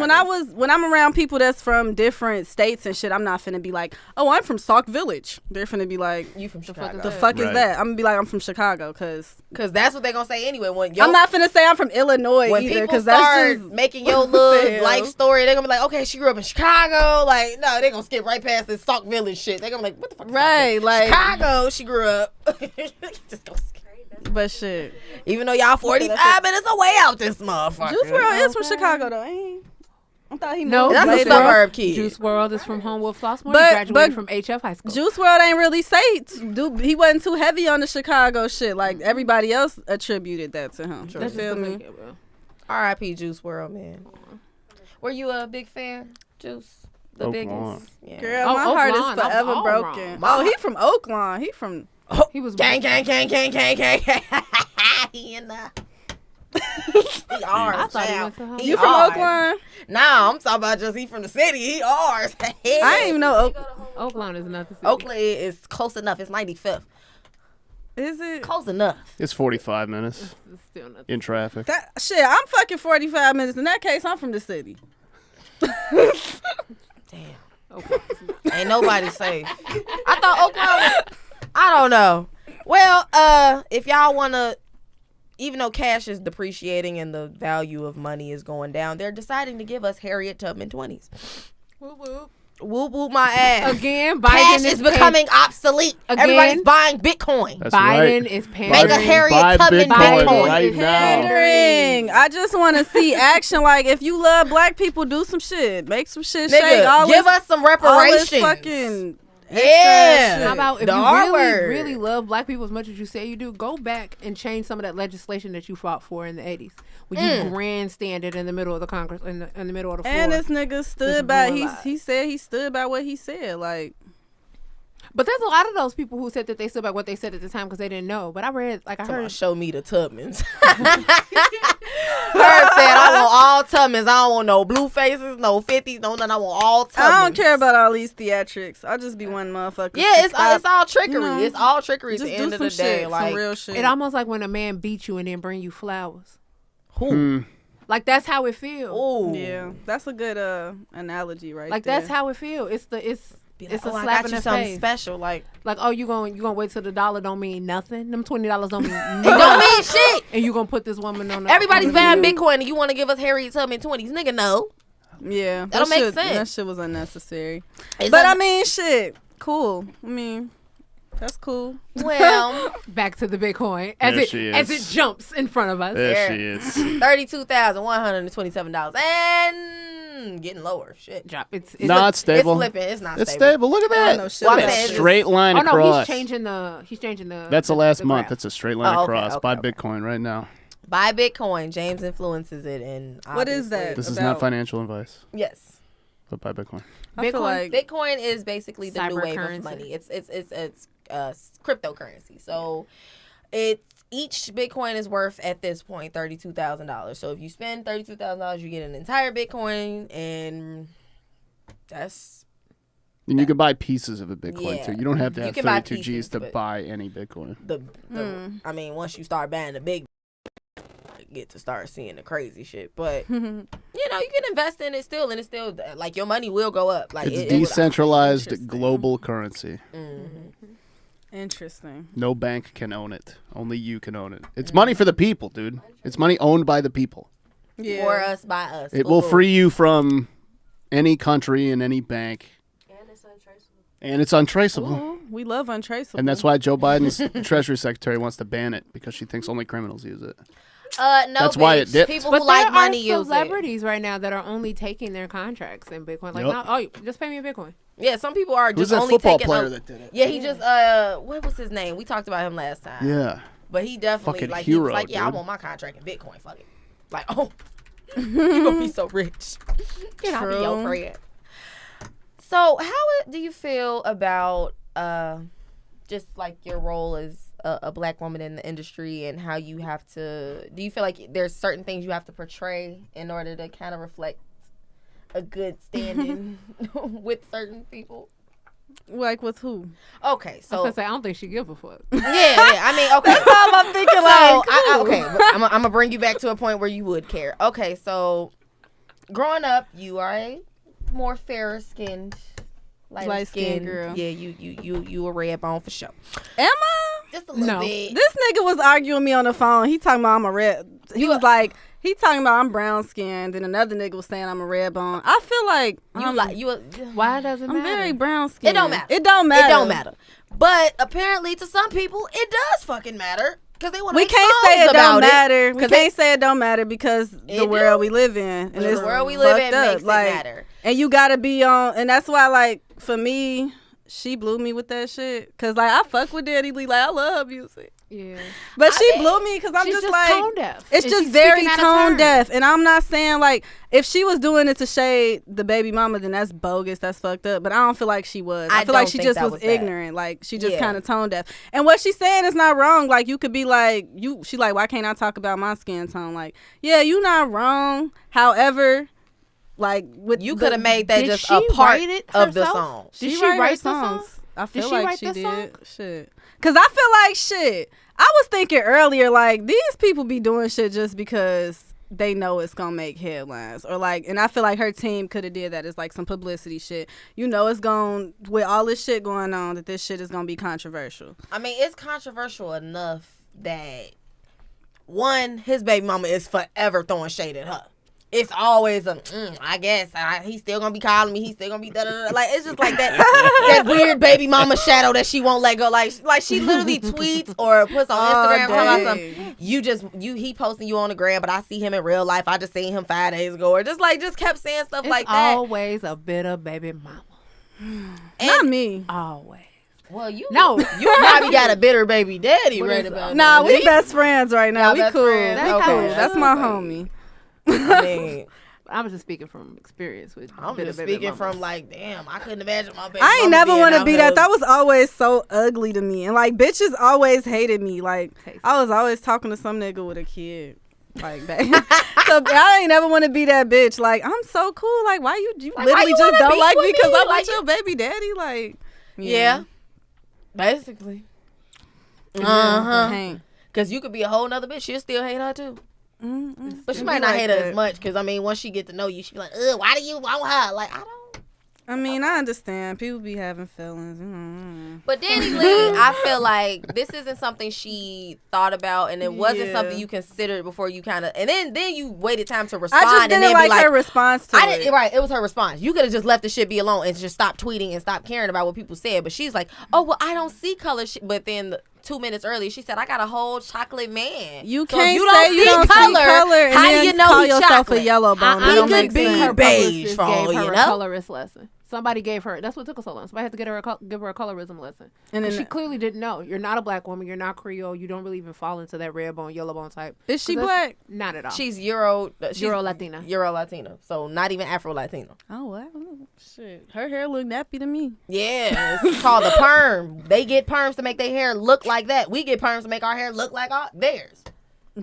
cause when I'm around people that's from different states and shit, I'm not finna be like, oh, I'm from Sauk Village. They're finna be like, You from Chicago. the fuck is Right. that? I'm gonna be like, I'm from Chicago, cause Because that's what they going to say anyway. When I'm not finna say I'm from Illinois when either, people cause start that's just making your what the little hell? life story, they're going to be like, okay, she grew up in Chicago. Like, no, they're going to skip right past this Sauk Village shit. They're going to be like, what the fuck is Sauk Right, Village? like- Chicago, she grew up. Just go skip. but shit. Even though y'all 45 minutes away out this motherfucker. Juice WRLD is from Chicago though. I thought he No, moved That's a later. suburb kid. Juice WRLD is from Homewood Flossmoor. But- He graduated but from HF High School. Juice WRLD ain't really say dude. He wasn't too heavy on the Chicago shit. Like everybody else attributed that to him. You That's feel just me? yeah, bro. R.I.P. Juice WRLD, man. Were you a big fan, Juice? The Oak biggest? Lawn. Yeah. Girl, Oh, my Oak heart Lawn. is forever All broken. wrong. Oh, he from Oak Lawn. He from. He was Gang. He in the... He ours I thought he now. went to home. He You from ours. Oak Lawn? Nah, I'm talking about just he from the city. He ours. I didn't even know Oak. Oakland is not the city. Oakland is close enough. It's 95th. Is it? Close enough. It's 45 minutes It's still not. in traffic. That shit. I'm fucking 45 minutes. In that case, I'm from the city. Damn. Oakland is not. Ain't nobody safe. I thought Oakland was, I don't know. Well, if y'all want to, even though cash is depreciating and the value of money is going down, they're deciding to give us Harriet Tubman 20s. Whoop, whoop. Whoop whoop my ass. Again, Cash is becoming obsolete. Everybody's buying Bitcoin. That's Biden right. is pandering. Make a Harriet Buy Tubman Bitcoin. right now. Pandering. I just want to see action. Like, if you love black people, do some shit. Make some shit shake. Nigga, give us some reparations. Fucking yeah. How about if The you R really, word. really love black people as much as you say you do, go back and change some of that legislation that you fought for in the 80s. When you grandstanded in the middle of the Congress, in the middle of the floor. And this nigga stood by. He said he stood by what he said. Like, but there's a lot of those people who said that they stood by what they said at the time because they didn't know. But I read, like I heard, show me the Tubmans. Herb said, I want all Tubmans. I don't want no blue faces, no 50s, no nothing. I want all Tubmans. I don't care about all these theatrics. I'll just be one motherfucker. Yeah, it's all trickery. You know, it's all trickery at just the do end of some the day. shit, Like, some real shit. it almost like when a man beats you and then bring you flowers. who? Like that's how it feels. Ooh. Yeah, that's a good analogy, right? Like there. that's how it feels. It's a I slap got in you the something face. special. Like oh, you gonna wait till the dollar don't mean nothing. Them $20 don't mean nothing. it don't mean shit. And you gonna put this woman on. The, Everybody's buying Bitcoin, and you want to give us Harriet Tubman 20s? Nigga, no. Yeah, That don't make sense. That shit was unnecessary. It's But I mean, shit, cool. I mean, that's cool. well, back to the Bitcoin There she is. as it jumps in front of us. There she is. $32,127, and getting lower. Shit, Drop. It's Not stable. It's flipping. It's not It's stable. stable. Look at I that. know shit Well, I'm about saying shit. Straight line Oh no, across. he's changing the. That's the last month. graph. That's a straight line Oh, okay, across. okay, Buy okay. Bitcoin right now. Buy Bitcoin. James influences it, and What is obviously- that? This is About- not financial advice, Yes, but buy Bitcoin. I feel Bitcoin- like Bitcoin is basically the new wave of Cybercurrency. money. It's cryptocurrency. So each Bitcoin is worth at this point $32,000. So if you spend $32,000, you get an entire Bitcoin, and that's And you can buy pieces of a Bitcoin Yeah. too. You don't have to You have can buy 32 pieces, G's to but- buy any Bitcoin. the I mean, once you start buying the big, you get to start seeing the crazy shit. But you know, you can invest in it still, and it's still like your money will go up. Like It's it will- decentralized Interesting. global currency. interesting. No bank can own it. Only you can own it. It's money for the people, dude. It's money owned by the people. Yeah. for us by us. It will Ooh. free you from any country and any bank. And it's untraceable. Ooh, we love untraceable. And that's why Joe Biden's Treasury Secretary wants to ban it, because she thinks only criminals use it. No, That's why it bitch. dipped. People But who like there money are use it. celebrities right now that are only taking their contracts in Bitcoin. Like, Yup. no, oh, just pay me in Bitcoin. Yeah, some people are Who's just that only football taking player that did it? Yeah, he just what was his name? We talked about him last time. Yeah. But he definitely Fucking like he was hero, like, yeah, I dude. want my contract in Bitcoin. Fuck it. Like, oh, you gonna be so rich. Can I be your True. friend? So, how do you feel about just like your role as a black woman in the industry, and how you have to? Do you feel like there's certain things you have to portray in order to kind of reflect a good standing with certain people? Like with who? Okay, I was so gonna say, I don't think she give a fuck. yeah. I mean, okay. That's all I'm thinking. So, Like, okay, but I'm gonna bring you back to a point where you would care. Okay, so growing up, you are a more fairer skinned, Light-skinned girl. Yeah, you a red bone for sure. am I? Just a little No. bit. This nigga was arguing with me on the phone. He talking about I'm a red. He was like, he talking about I'm brown skinned. Then another nigga was saying I'm a red bone. I feel like You like you. Why does it I'm matter? very brown skinned. It don't matter. It don't matter. It don't matter. But apparently, to some people, it does fucking matter because they want to. We make can't songs say it about don't matter. We 'cause can't say it don't matter because the world we live in, and The it's world we live in fucked up. makes it Like, matter. and you gotta be on, and that's why, like, for me, she blew me with that shit. Cause like I fuck with Daddy Lee, like I love her music, Yeah. but she mean, blew me because I'm She's just just like tone deaf. It's And just she's very speaking out of tone turn. deaf, and I'm not saying like if she was doing it to shade the baby mama, then that's bogus, that's fucked up. But I don't feel like she was. I feel like don't she think just that was was that. ignorant. Like she just Yeah. kind of tone deaf. And what she's saying is not wrong. Like you could be like she like, why can't I talk about my skin tone? Like, yeah, you not wrong. However, like with You the- could have made that Did just she a part write it of the herself? song. Did she write write her the song? songs. I feel she like write she the did. song? Shit. Cause I feel like shit. I was thinking earlier, like these people be doing shit just because they know it's gonna make headlines, or like, and I feel like her team could have did that. It's like some publicity shit. You know, it's going with all this shit going on that this shit is gonna be controversial. I mean, it's controversial enough that one, his baby mama is forever throwing shade at her. it's always I guess he's still gonna be calling me. He's still gonna be da-da-da. Like it's just like that weird baby mama shadow that she won't let go. Like she literally tweets or puts on Instagram talking about something. He posting you on the gram, but I see him in real life. I just seen him 5 days ago, or just kept saying stuff like that. Always a bitter baby mama. Not me. Always. Well, you probably got a bitter baby daddy right about now. Nah, we best friends right now. We cool. That's my homie. I mean, I was just speaking from experience with. I'm just speaking from damn, I couldn't imagine my baby. I ain't never want to be that. That was always so ugly to me, and bitches always hated me. I was always talking to some nigga with a kid. Back. So I ain't never want to be that bitch. I'm so cool. Why you literally just don't like me because I'm like your baby daddy? Yeah. Basically. Because you could be a whole nother bitch. She'll still hate her too. Mm-hmm. But she might not hate her as much because, once she get to know you, she be like, why do you want her? I don't. I understand. People be having feelings. Mm-hmm. But Danny Lee, I feel like this isn't something she thought about, and it wasn't something you considered before you kind of, and then you waited time to respond. I just didn't like her response to it. Right, it was her response. You could have just let the shit be alone and just stopped tweeting and stopped caring about what people said. But she's like, oh, well, I don't see color. But then 2 minutes earlier, she said, I got a whole chocolate man. You can't say you don't see color and how then do you know call he's yourself chocolate? a yellow bone. He could be beige for all you know. A colorist lesson. Somebody gave her. That's what took her so long. Somebody had to give her a colorism lesson. And then she clearly didn't know. You're not a black woman. You're not Creole. You don't really even fall into that red bone, yellow bone type. Is she black? Not at all. She's Euro Latina. Euro Latina. So not even Afro Latino. Oh wow, shit. Her hair look nappy to me. Yeah, it's called a perm. They get perms to make their hair look like that. We get perms to make our hair look like theirs.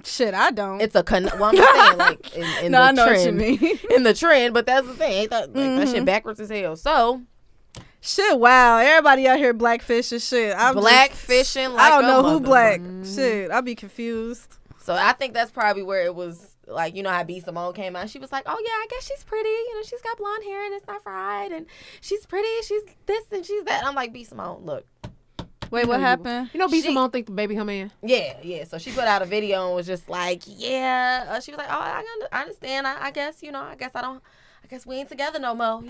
Shit, I don't. It's well, I'm just saying, in no, the I know trend, what you mean. in the trend, but that's the thing. Ain't that, that shit backwards as hell. So, shit, wow, everybody out here blackfish and shit. Blackfishing like I don't know who black. Mm-hmm. Shit, I'll be confused. So I think that's probably where it was. How B. Simone came out. She was like, oh, yeah, I guess she's pretty. She's got blonde hair and it's not fried. And she's pretty. She's this and she's that. I'm like, B. Simone, look. Wait, what happened? B. Simone think the baby her man. Yeah. So she put out a video and was just like, yeah. She was like, oh, I understand. I guess, I guess we ain't together no more.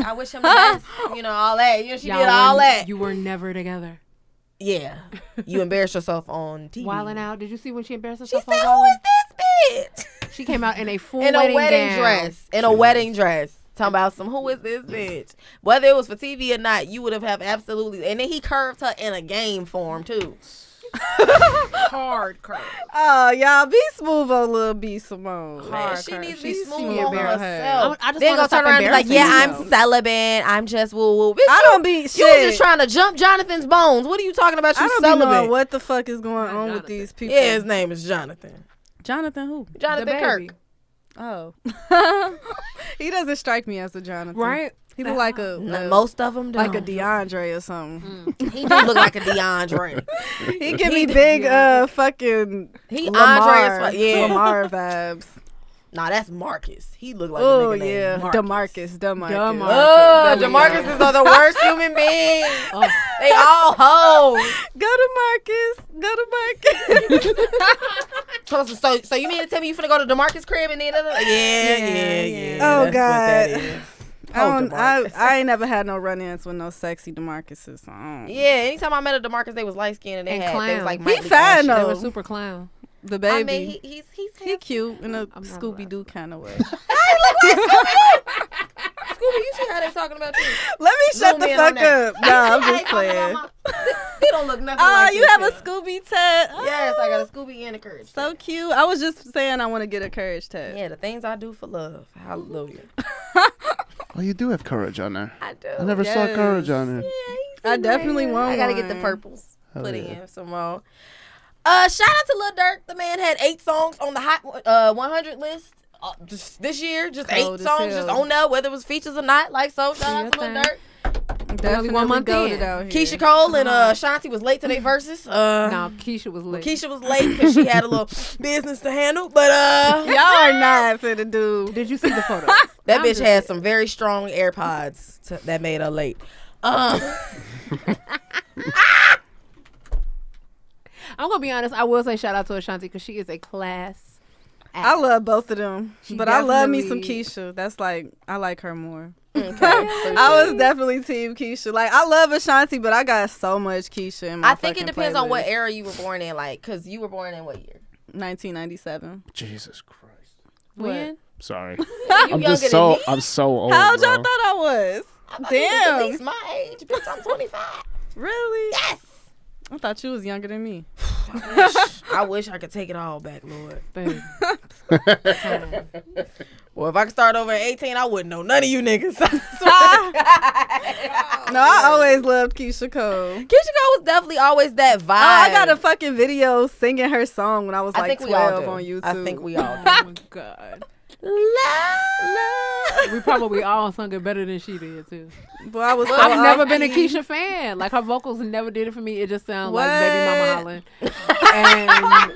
I wish him the best. All that. She did all that. You were never together. Yeah. You embarrassed yourself on TV. Wilding out. Did you see when she embarrassed herself? She said, who is this bitch? She came out in a full wedding dress. In a wedding dress. Talking about who is this bitch? Whether it was for TV or not, you would have absolutely. And then he curved her in a game form too. Hard curve. Oh, y'all, be smooth on little B. Simone. Man, she needs to be smooth on herself. I just then gonna turn around and be like, yeah, I'm celibate. I'm just woo. Bitch, I don't be shit. You were just trying to jump Jonathan's bones. What are you talking about? You celibate. I don't know what the fuck is going on with these people. Yeah, his name is Jonathan. Jonathan who? Jonathan Kirk. Oh. He doesn't strike me as a Jonathan. Right? He look like most of them don't. Like a DeAndre or something. He do look like a DeAndre. He give me big fucking Lamar, Lamar vibes. Nah, that's Marcus. He look like a nigga named Marcus. DeMarcus. Oh, DeMarcus are the worst human beings. They all hoes. Go to Marcus. So you mean to tell me you finna go to DeMarcus' crib and then yeah. Oh God. That's I ain't never had no run-ins with no sexy DeMarcuses. So yeah, anytime I met a DeMarcus, they was light skinned and they was like he fine though. They were super clown. The baby. I mean, he's cute in a Scooby Doo kind of way. I look like Scooby. You see how they talking about you? Let me shut the fuck up. No, I'm just playing. He don't look nothing like you have a Scooby tat. Yes, I got a Scooby and a Courage. So cute. I was just saying I want to get a Courage tat. Yeah, the things I do for love. Hallelujah. Oh, you do have Courage on there. I do. I never saw Courage on there. Yeah, I definitely want. I gotta get the purples. Put in some more. Shout out to Lil Durk. The man had 8 songs on the Hot 100 list just this year. Just 8 songs just on there, whether it was features or not. Shout out to Lil Durk. Definitely 1 month in. Keisha Cole and Shanti was late to their verses. No, Keisha was late. Keisha was late because she had a little business to handle. But y'all are not finna do. Did you see the photos? That bitch had some very strong AirPods that made her late. I'm gonna be honest. I will say shout out to Ashanti because she is a class I love both of them, but I love me some definitely- Keisha. That's like I like her more. Okay, I was definitely team Keisha. Like I love Ashanti, but I got so much Keisha in my I think it fucking depends on what playlist. era you were born in, like, because you were born in what year? 1997. Jesus Christ. When? Sorry. You I'm younger just than so me? I'm so old. How old y'all bro. thought I was? I thought you was at Damn. least my age, bitch. I'm 25. Really? Yes. I thought you was younger than me. I wish I could take it all back, Lord. Baby. Well, if I could start over at 18, I wouldn't know none of you niggas. No, I always loved Keisha Cole. Keisha Cole was definitely always that vibe. Oh, I got a fucking video singing her song when I was I like think we all 12 do. on YouTube. I think we all do. Oh my God. We probably all sung it better than she did too. Boy, I was so I've never been a off-key. Keisha fan. Like her vocals never did it for me. It just sounded What? like Baby Mama hollering,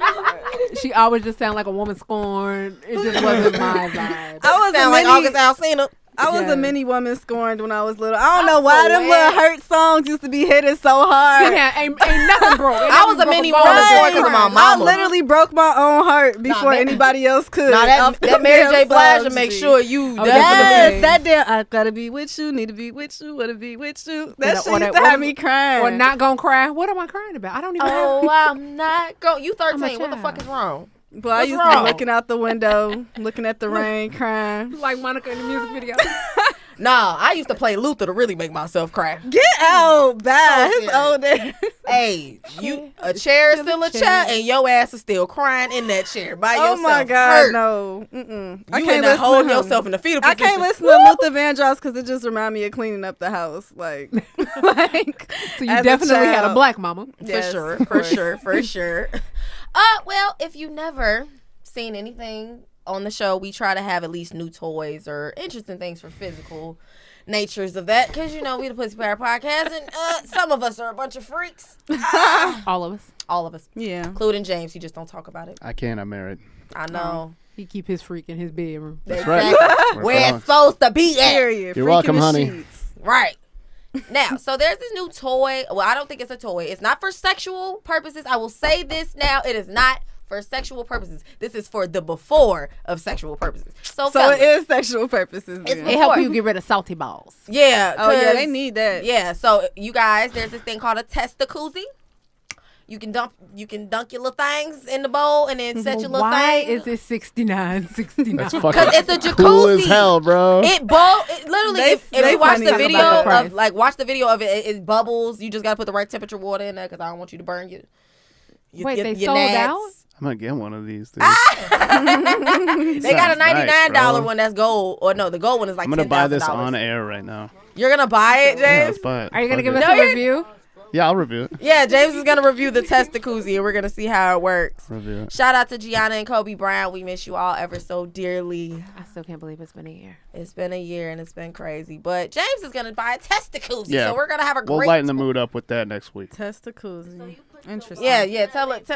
and she always just sounded like a woman scorned. It just wasn't my vibe. I was Sound like August Alsina. I was Yeah. a mini woman scorned when I was little. I don't know why so them wet. little hurt songs used to be hitting so hard. Yeah, ain't nothing broke. Ain't I was nothing a mini broke woman about before it. 'cause of my I mama. literally broke my own heart before that- anybody else could. Now off that them Mary damn J. Blige songs, will make G. sure you Oh, definitely. Yes, that damn. I gotta be with you, need to be with you, wanna be with you. That shit Or used that- to what have was me it? crying. Or not gonna cry. What am I crying about? I don't even know. Oh, I'm not going. You 13. What the child. fuck is wrong? But I What's used to wrong? be looking out the window, looking at the rain, crying. Like Monica in the music video. Nah, I used to play Luther to really make myself cry. Get out, bad. So His old ass. Hey, a chair is still a chair, and your ass is still crying in that chair by Oh yourself. my God, hurt. no. Mm-mm. I You can't in there listen hold to him. yourself in the fetal I position. can't listen to Luther Vandross because it just remind me of cleaning up the house. Like, like So you as a definitely had a child. black mama. Yes, For sure, of for course. sure, for sure. Well, if you never seen anything on the show, we try to have at least new toys or interesting things for physical natures of that, because you know we the Pussy Power Podcast, and some of us are a bunch of freaks. All of us. All of us, Yeah. including James. He just don't talk about it. I can't. I'm married. I know. He keep his freak in his bedroom. That's right. Exactly. Where it's supposed to be at. Period. You're Freaking welcome, the honey. sheets. Right. Now, so there's this new toy. Well, I don't think it's a toy. It's not for sexual purposes. I will say this now. It is not for sexual purposes. This is for the before of sexual purposes. So So it fellas, is sexual purposes. It's then. It help you get rid of salty balls. yeah. Oh yeah, 'cause- they need that. Yeah. So you guys, there's this thing called a testacuzzi. You can dunk your little things in the bowl and then set your little Why thing. is it 69.69? That's Because fucking it's a jacuzzi. cool as hell, bro. It literally. They- If they you watch funny the talking video about the of price. like watch the video of it, it bubbles. You just gotta put the right temperature water in there because I don't want you to burn your. Wait, they your sold nads. out? I'm gonna get one of these, dude. They got a Sounds nice, $99 bro. one that's gold, or no, the gold one is like I'm gonna buy this $10,000. on air right now. You're gonna buy it, Yeah, James? let's buy it. Are you going to Fuck give it. us No, a you're- review? Yeah, I'll review it. Yeah, James is gonna review the testacuzzi, and we're gonna see how it works. Review it. Shout out to Gianna and Kobe Brown. We miss you all ever so dearly. I still can't believe it's been a year. It's been a year and it's been crazy, but James is gonna buy a testacuzzi, Yeah. so we're gonna have a We'll great. lighten the mood up with that next week. Testacuzzi. Interesting. Yeah. Tell it.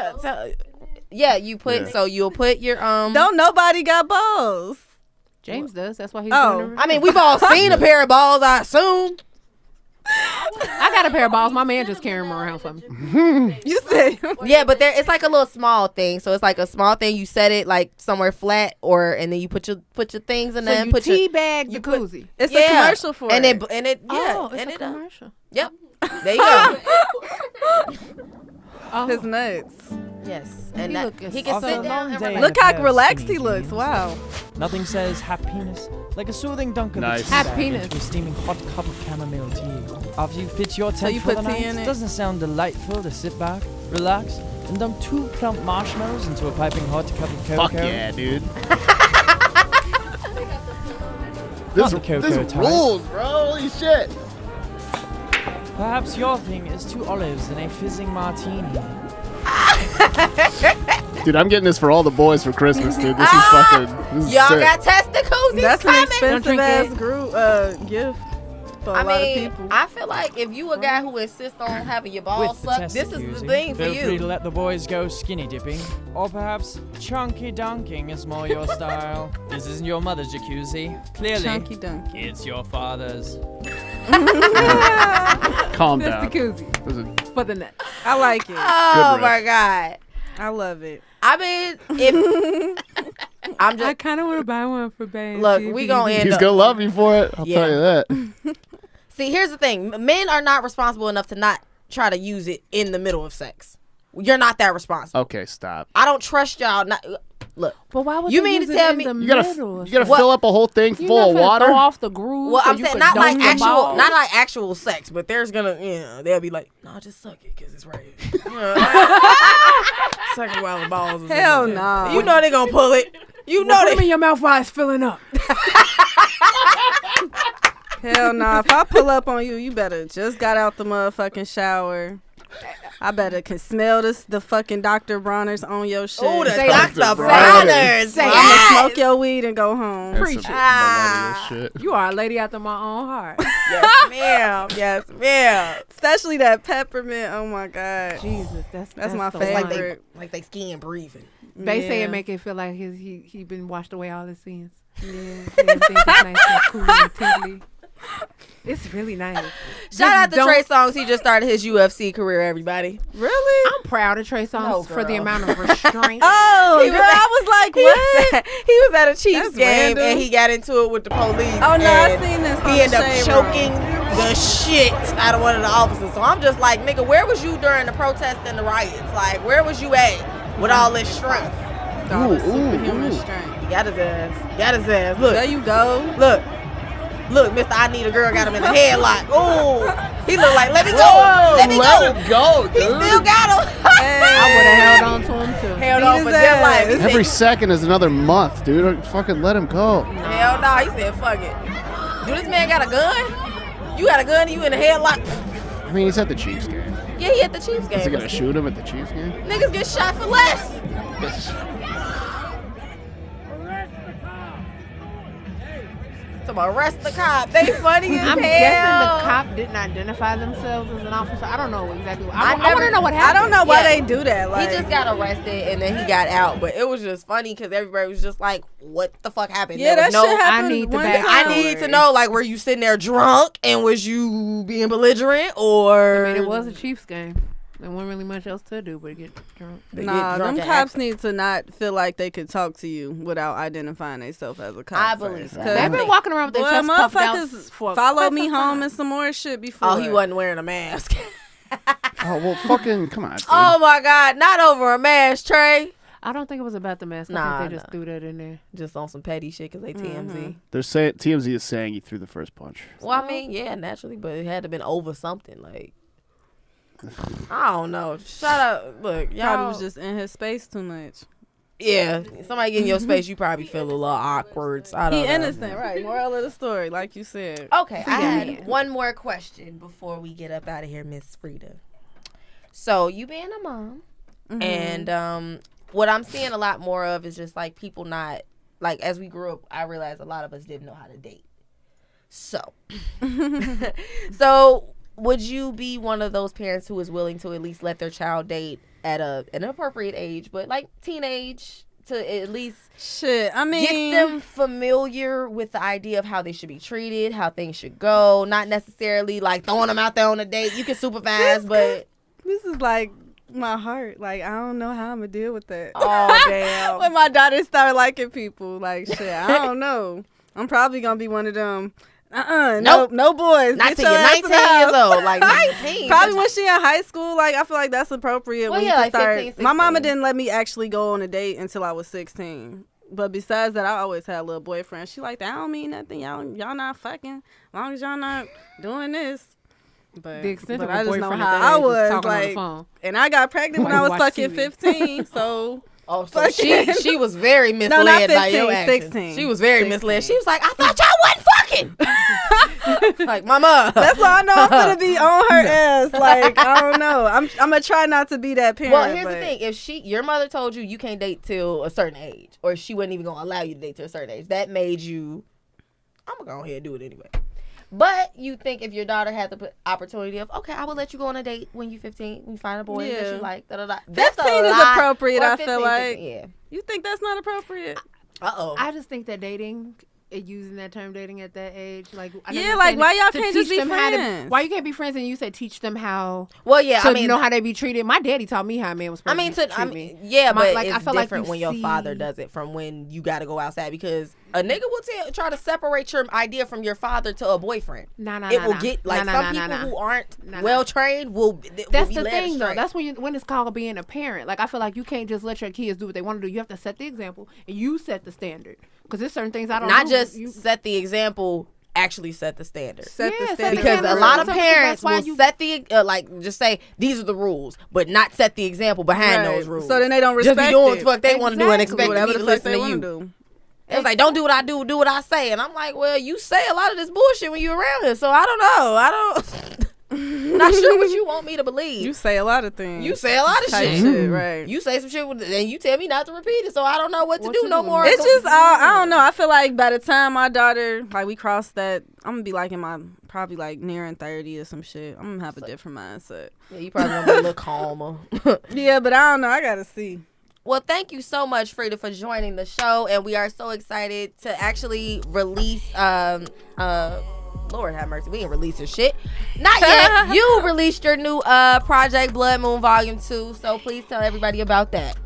Yeah, you put. Yeah. So you'll put your Don't nobody got balls. James does. That's why he's Oh. doing the I mean, we've all seen a pair of balls, I assume. I got a pair of balls. My man just carrying them around for me. You say Yeah, but it's like a little small thing. So it's like a small thing. You set it like somewhere flat, and then you put your things in there. So and you put your teabag the you put- koozie. it's a commercial for and it. and it yeah, Oh, it's and a it commercial. yep. There you go. Oh. His nuts. Yes, and He that look he can After sit a down long and day. relax. Look a how pair of relaxed skinny he looks. jeans. Wow. Nothing says happiness like a soothing dunk of Nice. the tea bag Happiness. into a steaming hot cup of chamomile tea. After you pitch your tent you for put the tea night, in it? doesn't it sound delightful to sit back, relax, and dump 2 plump marshmallows into a piping hot cup of cocoa? Fuck yeah, dude. Not the cocoa this type. rules, bro. Holy shit. Perhaps your thing is 2 olives and a fizzing martini. Dude, I'm getting this for all the boys for Christmas, dude. This is fucking. This is Y'all sick. got testacuzzis That's an coming. expensive drink ass it. gift for I a lot of mean, people. I feel like if you a guy who insists on having your balls With the sucked, this is the testacuzzi, thing for feel free to you. let the boys go skinny dipping. Or perhaps chunky dunking is more your style. This isn't your mother's jacuzzi. Clearly, Chunky dunky. it's your father's. Calm That's the down. koozie This is- for the nuts. I like it. Oh Good my riff. God. I love it. I mean, if I kind of want to buy one for baby. Look, we gonna end He's up. gonna love you for it. I'll tell you that. See, here's the thing: men are not responsible enough to not try to use it in the middle of sex. You're not that responsible. Okay, stop. I don't trust y'all. Look, but why would you mean to tell me you gotta fill up a whole thing full of water? Throw off the groove. Well, so I'm saying not like actual sex, but there's gonna they'll be like, no, just suck it because it's right here. Suck it while the balls is Hell no. You know they gonna pull it. You know put them in your mouth while it's filling up. Hell no. If I pull up on you, you better just got out the motherfucking shower. I better can smell the fucking Dr. Bronner's on your shit. Oh, the Dr. Dr. Bronner's. I'm gonna smoke your weed and go home. Preach it. Shit. You are a lady after my own heart. Yes, ma'am. Yes, ma'am. Especially that peppermint. Oh my God. Jesus, that's my the favorite. Like they skin breathing. They say it make it feel like he been washed away all his sins. Yeah, everything's nice and cool and tingly. It's really nice. Shout out to Trey Songz. He just started his UFC career, everybody. Really? I'm proud of Trey Songz for the amount of restraint. Oh, girl, I was like, what? He was at a Chiefs That's game random. and he got into it with the police. Oh, no, I seen this. He ended up choking the shit out of one of the officers. So I'm just like, nigga, where was you during the protests and the riots? Like, where was you at with all this strength? All the superhuman strength. He got his ass. Got his ass. Look. There you go. Look, Mr. I Need a Girl got him in a headlock. Ooh. He look like, let me go. Whoa, let me let him go, dude. He still got him. I would have held on to him too. Held on for dear life. He Every said, second is another month, dude. Fucking let him go. hell no. He said, fuck it. Do this man got a gun? You got a gun and you in a headlock? I mean, he's at the Chiefs game. Yeah, he at the Chiefs game. Is he gonna shoot him at the Chiefs game? Niggas get shot for less. Arrest the cop. They funny as hell. I'm guessing the cop didn't identify themselves as an officer. I don't know exactly. I want to know what happened. I don't know why they do that. Like, he just got arrested and then he got out. But it was just funny because everybody was just like, what the fuck happened? Yeah, that shit happened. I need to know, like, were you sitting there drunk and was you being belligerent or? I mean, it was a Chiefs game. There wasn't really much else to do but get drunk. Nah, them cops need to not feel like they could talk to you without identifying themselves as a cop. I believe that. They've been walking around with their chest puffed out for follow me home and some more shit before. Oh, he wasn't wearing a mask. Oh, well, fucking, come on, dude. Oh, my God. Not over a mask, Trey. I don't think it was about the mask. I think they just threw that in there. Just on some petty shit because they TMZ. They're saying TMZ is saying he threw the first punch. Well, I mean, yeah, naturally, but it had to have been over something. Like, I don't know. Shut up. Look, y'all probably was just in his space too much. Yeah, somebody get in your space, you probably feel a little awkward. I don't know. He innocent, right? Moral of the story, like you said. Okay, I had one more question before we get up out of here, Miss Frida. So you being a mom, and what I'm seeing a lot more of is just like people not like as we grew up. I realized a lot of us didn't know how to date. So, would you be one of those parents who is willing to at least let their child date at an appropriate age, but like teenage, to at least I mean, get them familiar with the idea of how they should be treated, how things should go, not necessarily like throwing them out there on a date. You can supervise, but this is like my heart. Like, I don't know how I'm gonna deal with that. Oh, damn. When my daughter start liking people, like, shit, I don't know. I'm probably gonna be one of them. Nope. No boys. Not till you're 19 years old. Like 19. Probably when she in high school. Like, I feel like that's appropriate. Well, when yeah, you like start. 15, 16. My mama didn't let me actually go on a date until I was 16. But besides that, I always had a little boyfriend. She like, that don't mean nothing. Y'all not fucking. As long as y'all not doing this. But the extent but of I just know boyfriend how I was talking like, on the phone. And I got pregnant when I was fucking TV. 15. So. Oh, so she was very misled not 15, by your actions. 16. She was very 16. Misled. She was like, I thought y'all wasn't fucking. Like, mama. That's why I know I'm gonna be on her ass. Like, I don't know. I'm gonna try not to be that parent. Well, here's the thing: if your mother told you can't date till a certain age, or she wasn't even gonna allow you to date till a certain age, that made you, I'm gonna go ahead and do it anyway. But you think if your daughter had the opportunity of, okay, I will let you go on a date when you're 15, when you find a boy that you like, da-da-da. 15 is appropriate, I feel like. 16, yeah. You think that's not appropriate? Uh-oh. I just think that dating using that term dating at that age? Like, why y'all can't just be friends? Why you can't be friends and you said teach them how? Well, yeah, to know how they be treated. My daddy taught me how a man was supposed to treat me. Yeah, but like, it's I feel different like when your father does it from when you got to go outside, because a nigga will try to separate your idea from your father to a boyfriend. It will get like some people who aren't well trained will. That's the thing, though. That's when it's called being a parent. Like, I feel like you can't just let your kids do what they want to do. You have to set the example and you set the standard. Because there's certain things I don't Not just set the example, actually set the standard. Set the standard. Because a lot of parents will set the, just say, these are the rules, but not set the example behind those rules. So then they don't respect just be doing what the fuck they want to do and expect whatever me to the fuck listen they to you. do. It was like, don't do what I do what I say. And I'm like, well, you say a lot of this bullshit when you're around here, so I don't know. Not sure what you want me to believe. You say a lot of things. You say a lot of shit. Right. You say some shit and you tell me not to repeat it, so I don't know what to do no more. It's just, I don't know. I feel like by the time my daughter, like, we cross that, I'm going to be like in my, probably like nearing 30 or some shit. I'm going to have a different mindset. Yeah, you probably going to be a little calmer. Yeah, but I don't know. I got to see. Well, thank you so much, Frida, for joining the show, and we are so excited to actually release Lord have mercy, we ain't released your shit. Not yet. You released your new project, Blood Moon Volume 2, so please tell everybody about that.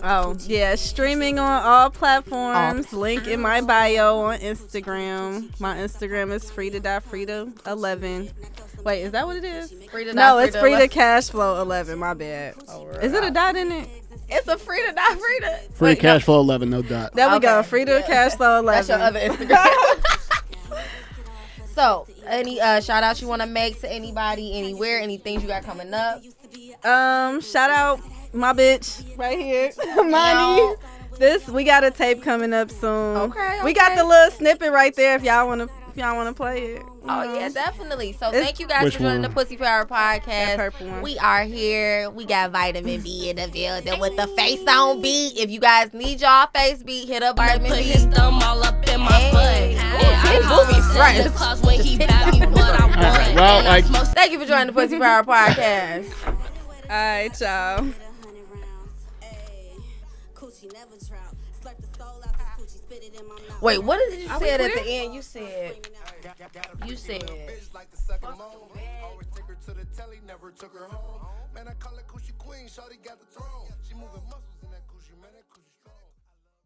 Oh, yeah, streaming on all platforms. Link in my bio on Instagram. My Instagram is Frida.Frida11. Wait, is that what it is? No, it's Frida Cashflow 11. My bad. Is it a dot in it? It's a Frida. Frida Cashflow 11, no dot. There we go. Frida Cashflow 11. That's your other Instagram. So, any shout outs you want to make to anybody, anywhere, any things you got coming up? Shout out my bitch right here, Money. We got a tape coming up soon. Okay. We got the little snippet right there if y'all wanna play it. Oh yeah, definitely. So thank you guys for joining the Pussy Power Podcast. Purple one. We are here. We got Vitamin B in the building with the face on beat. If you guys need y'all face beat, hit up Vitamin B. Put his thumb all up in my butt. Well, like, thank you for joining the Pussy Power Podcast. All right, y'all. Wait, what did you say at the end? You said. Man, I call it Coochie Queen. Shawty got the throne. She moving muscle.